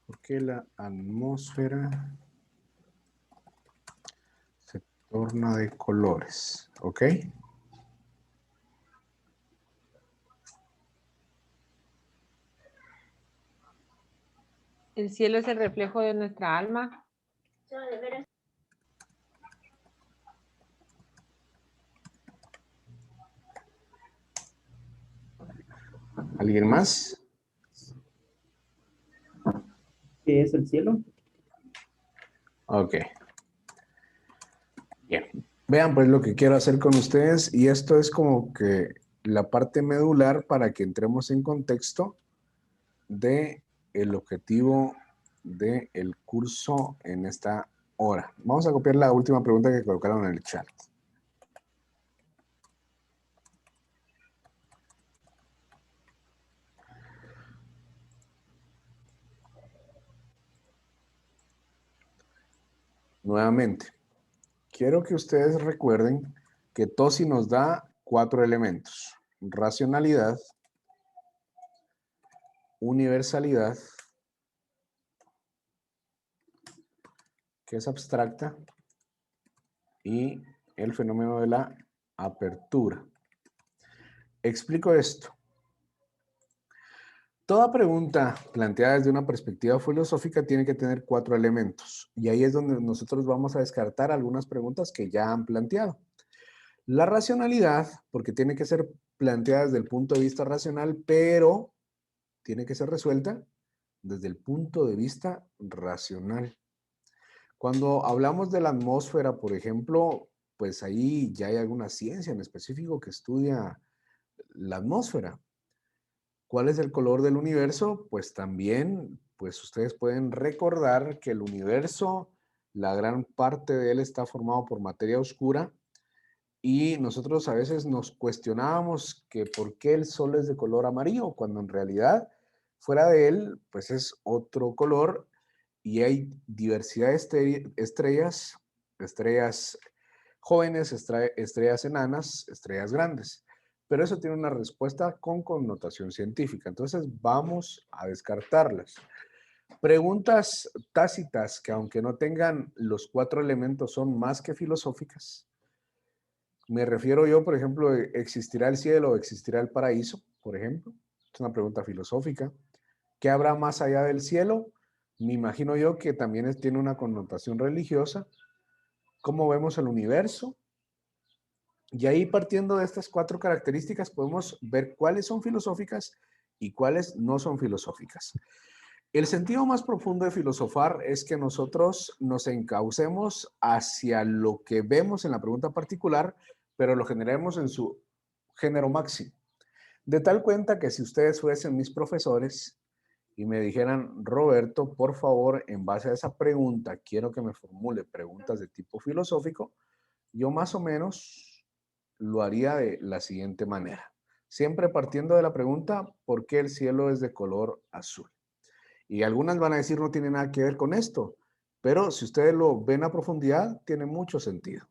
¿Por qué la atmósfera se torna de colores? ¿Ok? El cielo es el reflejo de nuestra alma. ¿Alguien más? ¿Qué es el cielo? Ok. Bien. Vean pues lo que quiero hacer con ustedes y esto es como que la parte medular para que entremos en contexto de el objetivo del curso en esta hora. Vamos a copiar la última pregunta que colocaron en el chat. Nuevamente, quiero que ustedes recuerden que TOSI nos da 4 elementos: racionalidad, universalidad, que es abstracta, y el fenómeno de la apertura. Explico esto. Toda pregunta planteada desde una perspectiva filosófica tiene que tener 4 elementos, y ahí es donde nosotros vamos a descartar algunas preguntas que ya han planteado. La racionalidad, porque tiene que ser planteada desde el punto de vista racional, pero tiene que ser resuelta desde el punto de vista racional. Cuando hablamos de la atmósfera, por ejemplo, pues ahí ya hay alguna ciencia en específico que estudia la atmósfera. ¿Cuál es el color del universo? Pues también, pues ustedes pueden recordar que el universo, la gran parte de él está formado por materia oscura y nosotros a veces nos cuestionábamos que por qué el sol es de color amarillo, cuando en realidad fuera de él, pues es otro color y hay diversidad de estrellas, estrellas jóvenes, estrellas enanas, estrellas grandes. Pero eso tiene una respuesta con connotación científica. Entonces vamos a descartarlas. Preguntas tácitas que aunque no tengan los 4 elementos son más que filosóficas. Me refiero yo, por ejemplo, ¿existirá el cielo o existirá el paraíso? Por ejemplo, es una pregunta filosófica. ¿Qué habrá más allá del cielo? Me imagino yo que también tiene una connotación religiosa. ¿Cómo vemos el universo? Y ahí partiendo de estas 4 características podemos ver cuáles son filosóficas y cuáles no son filosóficas. El sentido más profundo de filosofar es que nosotros nos encaucemos hacia lo que vemos en la pregunta particular, pero lo generemos en su género máximo. De tal cuenta que si ustedes fuesen mis profesores y me dijeran, Roberto, por favor, en base a esa pregunta, quiero que me formule preguntas de tipo filosófico, yo más o menos lo haría de la siguiente manera. Siempre partiendo de la pregunta, ¿por qué el cielo es de color azul? Y algunas van a decir no tiene nada que ver con esto, pero si ustedes lo ven a profundidad, tiene mucho sentido.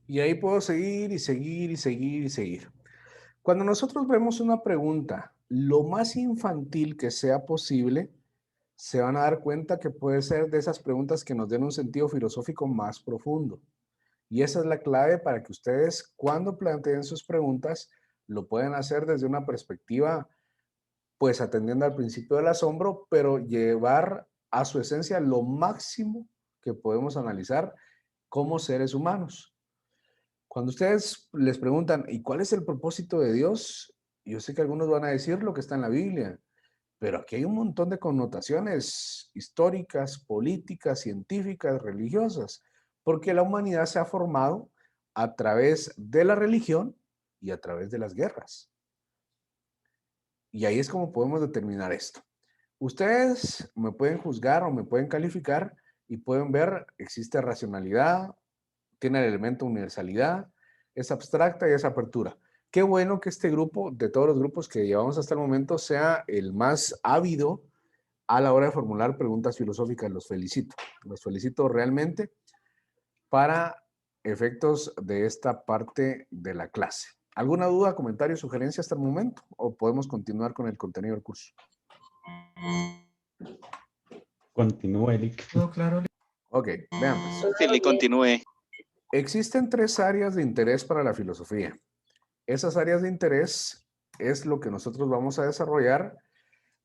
Y ahí puedo seguir y seguir y seguir y seguir. Cuando nosotros vemos una pregunta, lo más infantil que sea posible, se van a dar cuenta que puede ser de esas preguntas que nos den un sentido filosófico más profundo. Y esa es la clave para que ustedes, cuando planteen sus preguntas, lo puedan hacer desde una perspectiva, pues atendiendo al principio del asombro, pero llevar a su esencia lo máximo que podemos analizar como seres humanos. Cuando ustedes les preguntan, ¿y cuál es el propósito de Dios? Yo sé que algunos van a decir lo que está en la Biblia, pero aquí hay un montón de connotaciones históricas, políticas, científicas, religiosas, porque la humanidad se ha formado a través de la religión y a través de las guerras. Y ahí es como podemos determinar esto. Ustedes me pueden juzgar o me pueden calificar y pueden ver, existe racionalidad, tiene el elemento universalidad, es abstracta y es apertura. Qué bueno que este grupo, de todos los grupos que llevamos hasta el momento, sea el más ávido a la hora de formular preguntas filosóficas. Los felicito realmente para efectos de esta parte de la clase. ¿Alguna duda, comentario, sugerencia hasta el momento? ¿O podemos continuar con el contenido del curso? Continúa, Eric. Todo claro. Ok, veamos. Que le continúe. Existen 3 áreas de interés para la filosofía. Esas áreas de interés es lo que nosotros vamos a desarrollar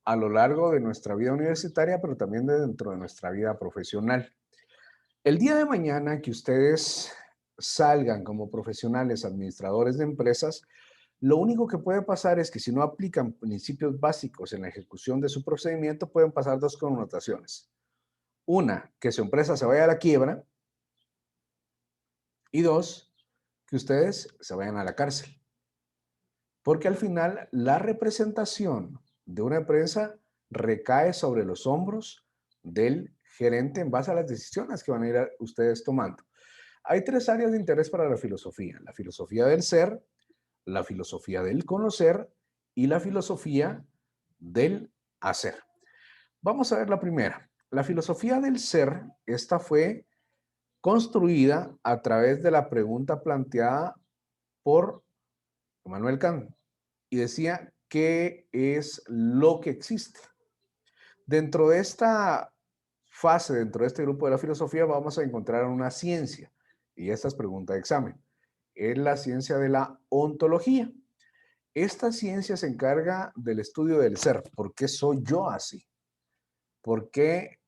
a lo largo de nuestra vida universitaria, pero también dentro de nuestra vida profesional. El día de mañana que ustedes salgan como profesionales, administradores de empresas, lo único que puede pasar es que si no aplican principios básicos en la ejecución de su procedimiento, pueden pasar 2 connotaciones. Una, que su empresa se vaya a la quiebra. Y 2, que ustedes se vayan a la cárcel. Porque al final la representación de una empresa recae sobre los hombros del gerente en base a las decisiones que van a ir ustedes tomando. Hay 3 áreas de interés para la filosofía del ser, la filosofía del conocer y la filosofía del hacer. Vamos a ver la primera. La filosofía del ser, esta fue construida a través de la pregunta planteada por Immanuel Kant y decía, ¿qué es lo que existe? Dentro de esta fase, dentro de este grupo de la filosofía, vamos a encontrar una ciencia, y esta es pregunta de examen. Es la ciencia de la ontología. Esta ciencia se encarga del estudio del ser. ¿Por qué soy yo así? ¿Por qué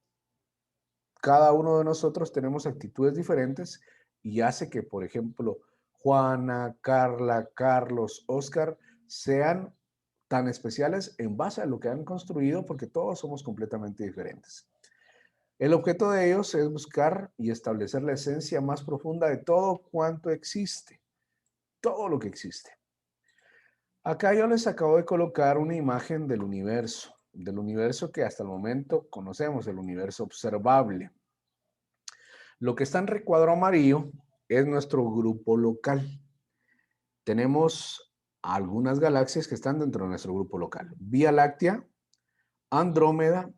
cada uno de nosotros tenemos actitudes diferentes y hace que, por ejemplo, Juana, Carla, Carlos, Oscar sean tan especiales en base a lo que han construido, porque todos somos completamente diferentes? El objeto de ellos es buscar y establecer la esencia más profunda de todo cuanto existe, todo lo que existe. Acá yo les acabo de colocar una imagen del universo que hasta el momento conocemos, el universo observable. Lo que está en recuadro amarillo es nuestro grupo local. Tenemos algunas galaxias que están dentro de nuestro grupo local. Vía Láctea, Andrómeda,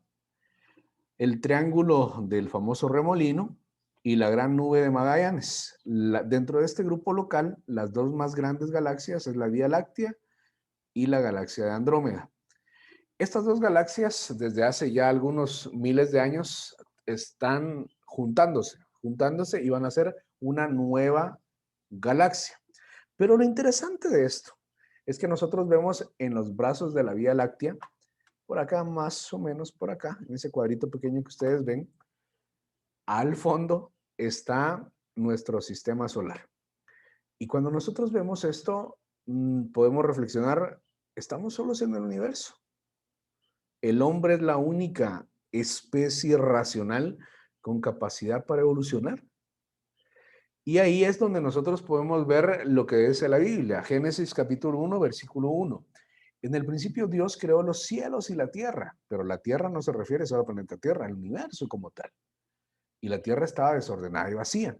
el triángulo del famoso remolino y la gran nube de Magallanes. Dentro de este grupo local, las 2 más grandes galaxias es la Vía Láctea y la galaxia de Andrómeda. Estas 2 galaxias, desde hace ya algunos miles de años, están juntándose y van a ser una nueva galaxia. Pero lo interesante de esto es que nosotros vemos en los brazos de la Vía Láctea, por acá, más o menos por acá, en ese cuadrito pequeño que ustedes ven, al fondo está nuestro sistema solar. Y cuando nosotros vemos esto, podemos reflexionar, estamos solos en el universo. El hombre es la única especie racional con capacidad para evolucionar. Y ahí es donde nosotros podemos ver lo que dice la Biblia. Génesis capítulo 1, versículo 1. En el principio Dios creó los cielos y la tierra, pero la tierra no se refiere solo al planeta Tierra, al universo como tal. Y la tierra estaba desordenada y vacía.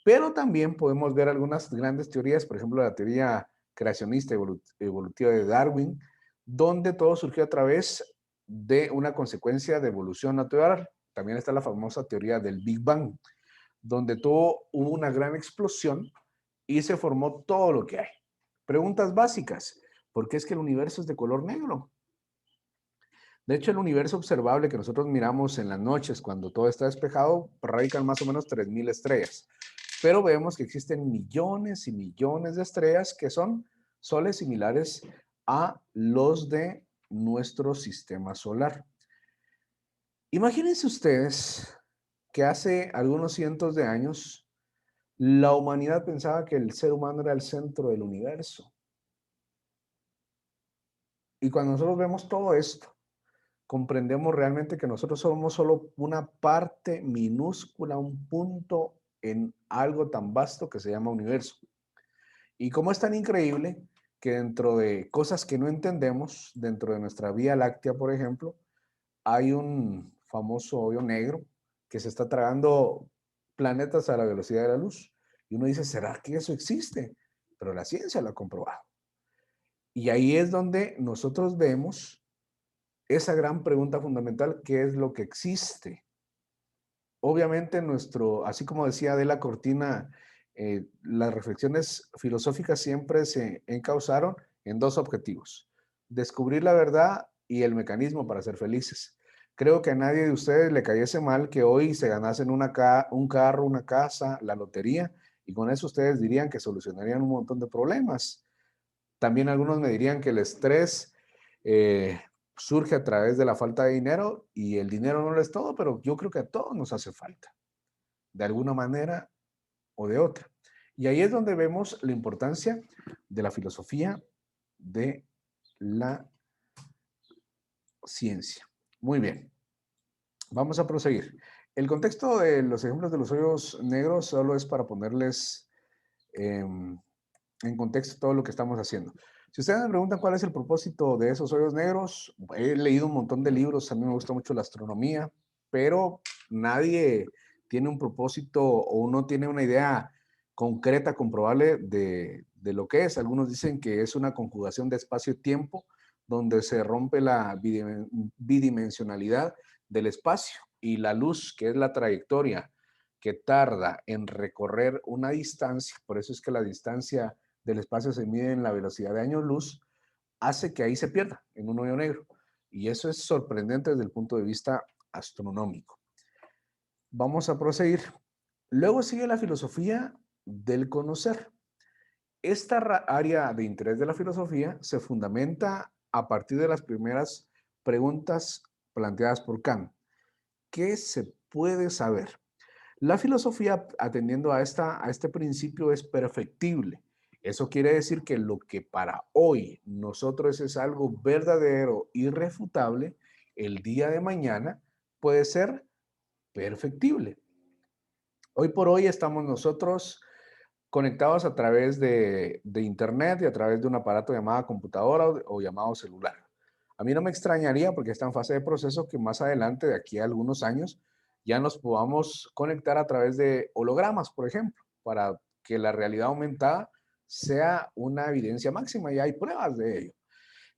Pero también podemos ver algunas grandes teorías, por ejemplo, la teoría creacionista evolutiva de Darwin, donde todo surgió a través de una consecuencia de evolución natural. También está la famosa teoría del Big Bang, donde hubo una gran explosión y se formó todo lo que hay. Preguntas básicas. ¿Por qué es que el universo es de color negro? De hecho, el universo observable que nosotros miramos en las noches cuando todo está despejado radican más o menos 3000 estrellas. Pero vemos que existen millones y millones de estrellas que son soles similares a los de nuestro sistema solar. Imagínense ustedes que hace algunos cientos de años la humanidad pensaba que el ser humano era el centro del universo. Y cuando nosotros vemos todo esto, comprendemos realmente que nosotros somos solo una parte minúscula, un punto en algo tan vasto que se llama universo. Y como es tan increíble que dentro de cosas que no entendemos, dentro de nuestra Vía Láctea, por ejemplo, hay un famoso hoyo negro que se está tragando planetas a la velocidad de la luz. Y uno dice, ¿será que eso existe? Pero la ciencia lo ha comprobado. Y ahí es donde nosotros vemos esa gran pregunta fundamental, ¿qué es lo que existe? Obviamente así como decía Adela Cortina, las reflexiones filosóficas siempre se encauzaron en dos objetivos: descubrir la verdad y el mecanismo para ser felices. Creo que a nadie de ustedes le cayese mal que hoy se ganasen un carro, una casa, la lotería, y con eso ustedes dirían que solucionarían un montón de problemas. También algunos me dirían que el estrés surge a través de la falta de dinero, y el dinero no lo es todo, pero yo creo que a todos nos hace falta, de alguna manera o de otra. Y ahí es donde vemos la importancia de la filosofía de la ciencia. Muy bien, vamos a proseguir. El contexto de los ejemplos de los hoyos negros solo es para ponerles en contexto todo lo que estamos haciendo. Si ustedes me preguntan cuál es el propósito de esos hoyos negros, he leído un montón de libros, a mí me gusta mucho la astronomía, pero nadie tiene un propósito o no tiene una idea concreta, comprobable de lo que es. Algunos dicen que es una conjugación de espacio y tiempo donde se rompe la bidimensionalidad del espacio, y la luz, que es la trayectoria que tarda en recorrer una distancia, por eso es que la distancia del espacio se mide en la velocidad de años luz, hace que ahí se pierda en un hoyo negro. Y eso es sorprendente desde el punto de vista astronómico. Vamos a proseguir. Luego sigue la filosofía del conocer. Esta área de interés de la filosofía se fundamenta a partir de las primeras preguntas planteadas por Kant. ¿Qué se puede saber? La filosofía, atendiendo a este principio, es perfectible. Eso quiere decir que lo que para hoy nosotros es algo verdadero, irrefutable, el día de mañana puede ser perfectible. Hoy por hoy estamos nosotros conectados a través de internet y a través de un aparato llamado computadora o llamado celular. A mí no me extrañaría, porque está en fase de proceso, que más adelante, de aquí a algunos años, ya nos podamos conectar a través de hologramas, por ejemplo, para que la realidad aumentada sea una evidencia máxima, y hay pruebas de ello.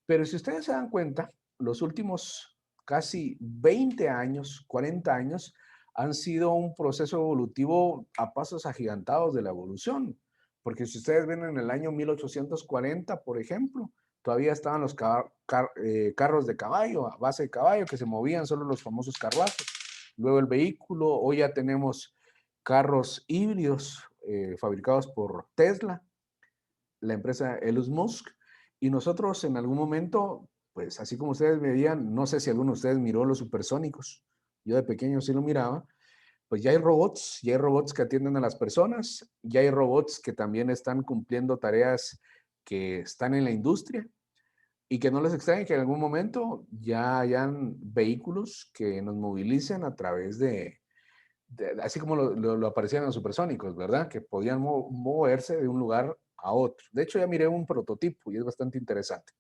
Pero si ustedes se dan cuenta, los últimos casi 20 años, 40 años, han sido un proceso evolutivo a pasos agigantados de la evolución. Porque si ustedes ven en el año 1840, por ejemplo, todavía estaban los carros de caballo, a base de caballo, que se movían, solo los famosos carruajes. Luego el vehículo, hoy ya tenemos carros híbridos fabricados por Tesla, la empresa Elon Musk, y nosotros en algún momento, pues así como ustedes veían, no sé si alguno de ustedes miró los supersónicos, yo de pequeño sí lo miraba, pues ya hay robots que atienden a las personas, ya hay robots que también están cumpliendo tareas que están en la industria, y que no les extrañe que en algún momento ya hayan vehículos que nos movilicen a través así como lo aparecían en los supersónicos, ¿verdad? Que podían moverse de un lugar a otro. De hecho, ya miré un prototipo y es bastante interesante.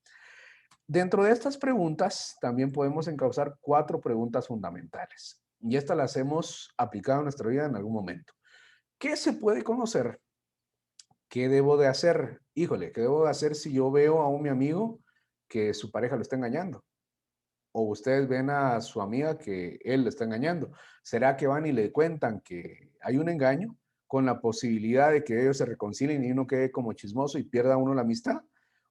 Dentro de estas preguntas también podemos encauzar 4 preguntas fundamentales, y estas las hemos aplicado en nuestra vida en algún momento. ¿Qué se puede conocer? ¿Qué debo de hacer? Híjole, ¿qué debo de hacer si yo veo a mi amigo que su pareja lo está engañando? O ustedes ven a su amiga que él le está engañando. ¿Será que van y le cuentan que hay un engaño? con la posibilidad de que ellos se reconcilien y uno quede como chismoso y pierda uno la amistad,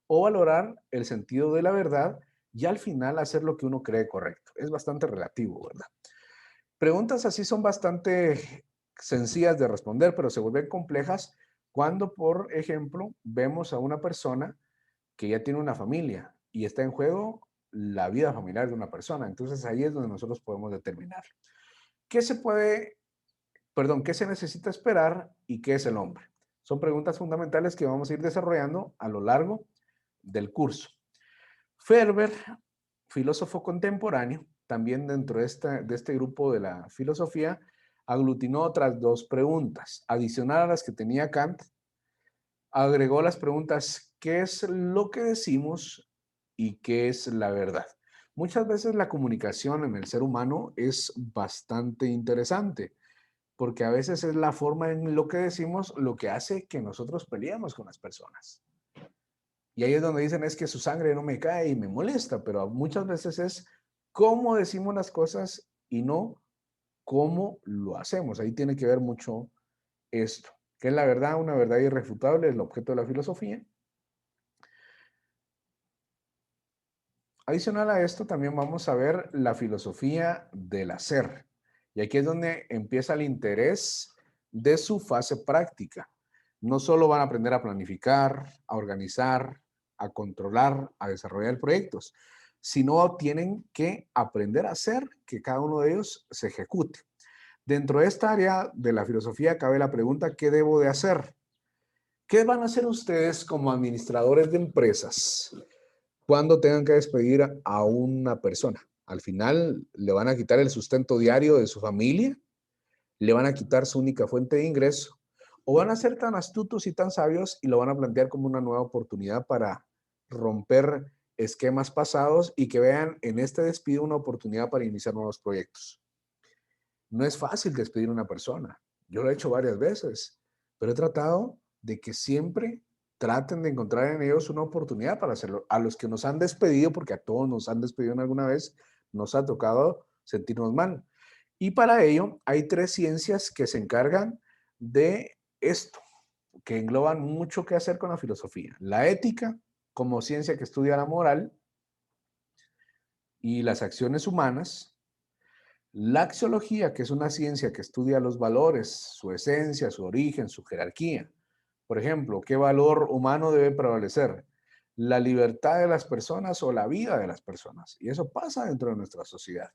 o valorar el sentido de la verdad y al final hacer lo que uno cree correcto. Es bastante relativo, ¿verdad? Preguntas así son bastante sencillas de responder, pero se vuelven complejas cuando, por ejemplo, vemos a una persona que ya tiene una familia y está en juego la vida familiar de una persona. Entonces ahí es donde nosotros podemos determinar qué se necesita esperar y qué es el hombre. Son preguntas fundamentales que vamos a ir desarrollando a lo largo del curso. Ferber, filósofo contemporáneo, también dentro de este grupo de la filosofía, aglutinó otras dos preguntas, adicional a las que tenía Kant, agregó las preguntas, ¿qué es lo que decimos y qué es la verdad? Muchas veces la comunicación en el ser humano es bastante interesante, porque a veces es la forma en lo que decimos lo que hace que nosotros peleemos con las personas. Y ahí es donde dicen, es que su sangre no me cae y me molesta, pero muchas veces es cómo decimos las cosas y no cómo lo hacemos. Ahí tiene que ver mucho esto, que es la verdad, una verdad irrefutable, el objeto de la filosofía. Adicional a esto, también vamos a ver la filosofía del hacer. Y aquí es donde empieza el interés de su fase práctica. No solo van a aprender a planificar, a organizar, a controlar, a desarrollar proyectos, sino tienen que aprender a hacer que cada uno de ellos se ejecute. Dentro de esta área de la filosofía cabe la pregunta, ¿qué debo de hacer? ¿Qué van a hacer ustedes como administradores de empresas cuando tengan que despedir a una persona? Al final, ¿le van a quitar el sustento diario de su familia? ¿Le van a quitar su única fuente de ingreso? ¿O van a ser tan astutos y tan sabios y lo van a plantear como una nueva oportunidad para romper esquemas pasados y que vean en este despido una oportunidad para iniciar nuevos proyectos? No es fácil despedir a una persona. Yo lo he hecho varias veces, pero he tratado de que siempre traten de encontrar en ellos una oportunidad para hacerlo. A los que nos han despedido, porque a todos nos han despedido en alguna vez, nos ha tocado sentirnos mal. Y para ello hay 3 ciencias que se encargan de esto, que engloban mucho que hacer con la filosofía. La ética, como ciencia que estudia la moral y las acciones humanas. La axiología, que es una ciencia que estudia los valores, su esencia, su origen, su jerarquía. Por ejemplo, ¿qué valor humano debe prevalecer? ¿La libertad de las personas o la vida de las personas? Y eso pasa dentro de nuestra sociedad.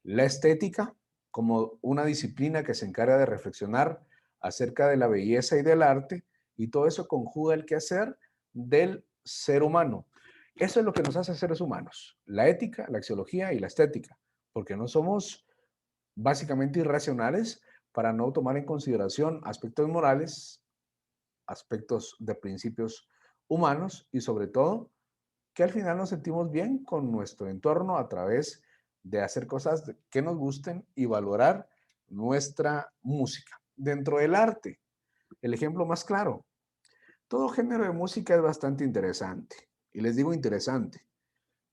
La estética, como una disciplina que se encarga de reflexionar acerca de la belleza y del arte, y todo eso conjuga el quehacer del ser humano. Eso es lo que nos hace seres humanos, la ética, la axiología y la estética, porque no somos básicamente irracionales para no tomar en consideración aspectos morales, aspectos de principios humanos y sobre todo que al final nos sentimos bien con nuestro entorno a través de hacer cosas que nos gusten y valorar nuestra música. Dentro del arte, el ejemplo más claro, todo género de música es bastante interesante y les digo interesante,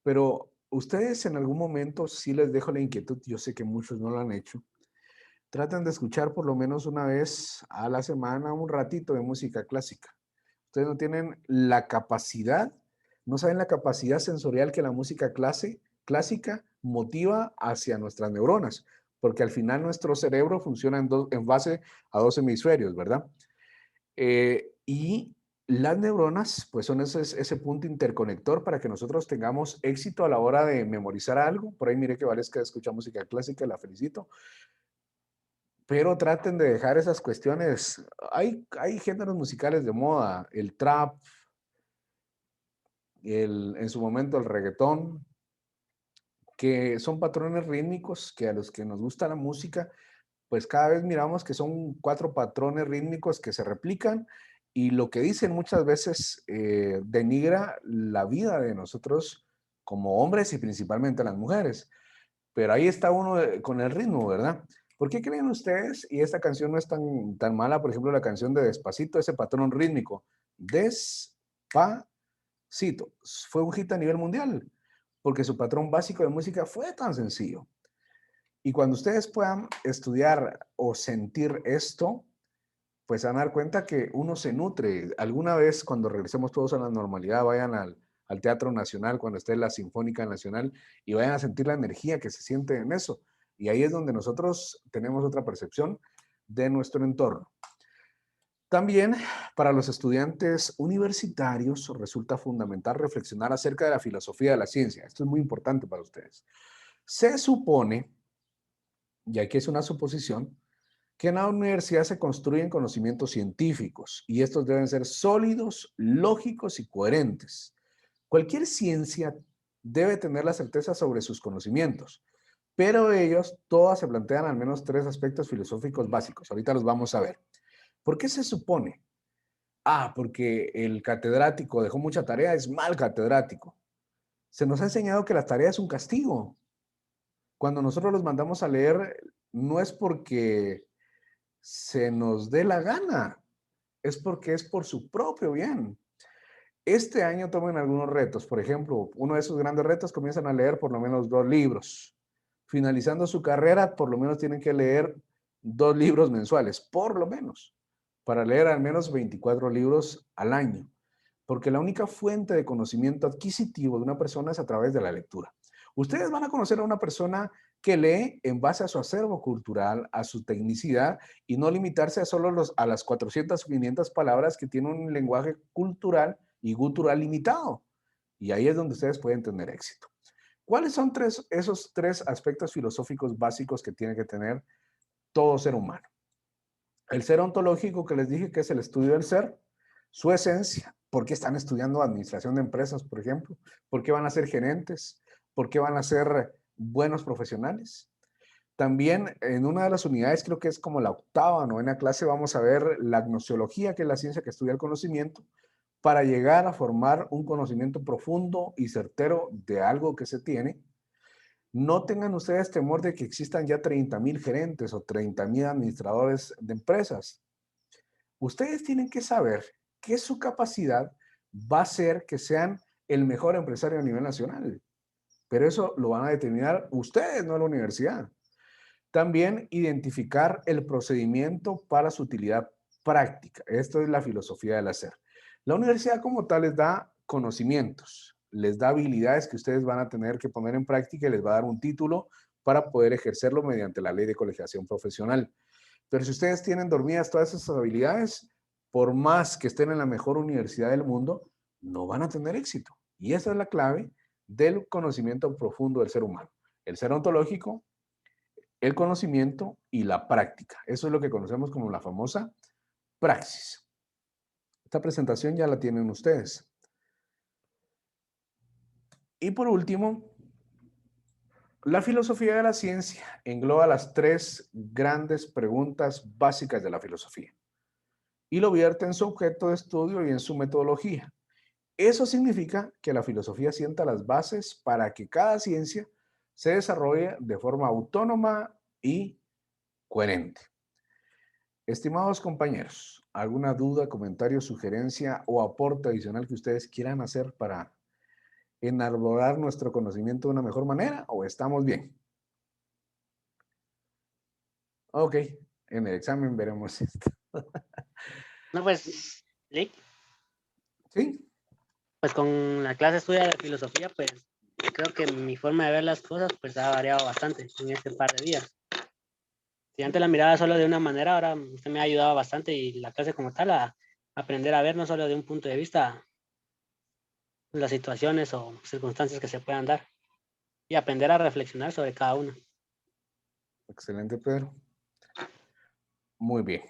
pero ustedes en algún momento, sí les dejo la inquietud, yo sé que muchos no lo han hecho, traten de escuchar por lo menos una vez a la semana un ratito de música clásica. Ustedes no tienen la capacidad, no saben la capacidad sensorial que la música clásica motiva hacia nuestras neuronas, porque al final nuestro cerebro funciona en base a 2 hemisferios, ¿verdad? Y las neuronas, pues son ese punto interconector para que nosotros tengamos éxito a la hora de memorizar algo. Por ahí mire que Valesca escucha música clásica, la felicito. Pero traten de dejar esas cuestiones. Hay géneros musicales de moda, el trap, en su momento el reggaetón, que son patrones rítmicos que a los que nos gusta la música, pues cada vez miramos que son 4 patrones rítmicos que se replican y lo que dicen muchas veces denigra la vida de nosotros como hombres y principalmente las mujeres. Pero ahí está uno con el ritmo, ¿verdad? ¿Por qué creen ustedes? Y esta canción no es tan mala, por ejemplo, la canción de Despacito, ese patrón rítmico. Despacito. Fue un hit a nivel mundial, porque su patrón básico de música fue tan sencillo. Y cuando ustedes puedan estudiar o sentir esto, pues se van a dar cuenta que uno se nutre. Alguna vez cuando regresemos todos a la normalidad, vayan al Teatro Nacional, cuando esté la Sinfónica Nacional, y vayan a sentir la energía que se siente en eso. Y ahí es donde nosotros tenemos otra percepción de nuestro entorno. También para los estudiantes universitarios resulta fundamental reflexionar acerca de la filosofía de la ciencia. Esto es muy importante para ustedes. Se supone, y aquí es una suposición, que en la universidad se construyen conocimientos científicos y estos deben ser sólidos, lógicos y coherentes. Cualquier ciencia debe tener la certeza sobre sus conocimientos, pero ellos todas se plantean al menos 3 aspectos filosóficos básicos. Ahorita los vamos a ver. ¿Por qué se supone? Porque el catedrático dejó mucha tarea, es mal catedrático. Se nos ha enseñado que la tarea es un castigo. Cuando nosotros los mandamos a leer, no es porque se nos dé la gana, es porque es por su propio bien. Este año tomen algunos retos. Por ejemplo, uno de esos grandes retos, comienzan a leer por lo menos 2 libros. Finalizando su carrera, por lo menos tienen que leer 2 libros mensuales, por lo menos, para leer al menos 24 libros al año. Porque la única fuente de conocimiento adquisitivo de una persona es a través de la lectura. Ustedes van a conocer a una persona que lee en base a su acervo cultural, a su tecnicidad, y no limitarse a solo a las 400 o 500 palabras que tiene un lenguaje cultural y gutural limitado. Y ahí es donde ustedes pueden tener éxito. ¿Cuáles son esos 3 aspectos filosóficos básicos que tiene que tener todo ser humano? El ser ontológico, que les dije que es el estudio del ser, su esencia. ¿Por qué están estudiando administración de empresas, por ejemplo? ¿Por qué van a ser gerentes? ¿Por qué van a ser buenos profesionales? También en una de las unidades, creo que es como la 8ª o 9ª clase, vamos a ver la gnoseología, que es la ciencia que estudia el conocimiento, para llegar a formar un conocimiento profundo y certero de algo que se tiene. No tengan ustedes temor de que existan ya 30,000 gerentes o 30,000 administradores de empresas. Ustedes tienen que saber que su capacidad va a ser que sean el mejor empresario a nivel nacional. Pero eso lo van a determinar ustedes, no la universidad. También identificar el procedimiento para su utilidad práctica. Esto es la filosofía del hacer. La universidad como tal les da conocimientos, les da habilidades que ustedes van a tener que poner en práctica y les va a dar un título para poder ejercerlo mediante la ley de colegiación profesional. Pero si ustedes tienen dormidas todas esas habilidades, por más que estén en la mejor universidad del mundo, no van a tener éxito. Y esa es la clave del conocimiento profundo del ser humano. El ser ontológico, el conocimiento y la práctica. Eso es lo que conocemos como la famosa praxis. Esta presentación ya la tienen ustedes. Y por último, la filosofía de la ciencia engloba las 3 grandes preguntas básicas de la filosofía y lo vierte en su objeto de estudio y en su metodología. Eso significa que la filosofía sienta las bases para que cada ciencia se desarrolle de forma autónoma y coherente. Estimados compañeros, ¿alguna duda, comentario, sugerencia o aporte adicional que ustedes quieran hacer para enarbolar nuestro conocimiento de una mejor manera o estamos bien? Ok, en el examen veremos esto. No, pues, ¿sí? ¿Sí? Pues con la clase estudia de filosofía, pues creo que mi forma de ver las cosas pues ha variado bastante en este par de días. Si antes la miraba solo de una manera, ahora usted me ha ayudado bastante y la clase como tal a aprender a ver no solo de un punto de vista las situaciones o circunstancias que se puedan dar y aprender a reflexionar sobre cada una. Excelente, Pedro. Muy bien.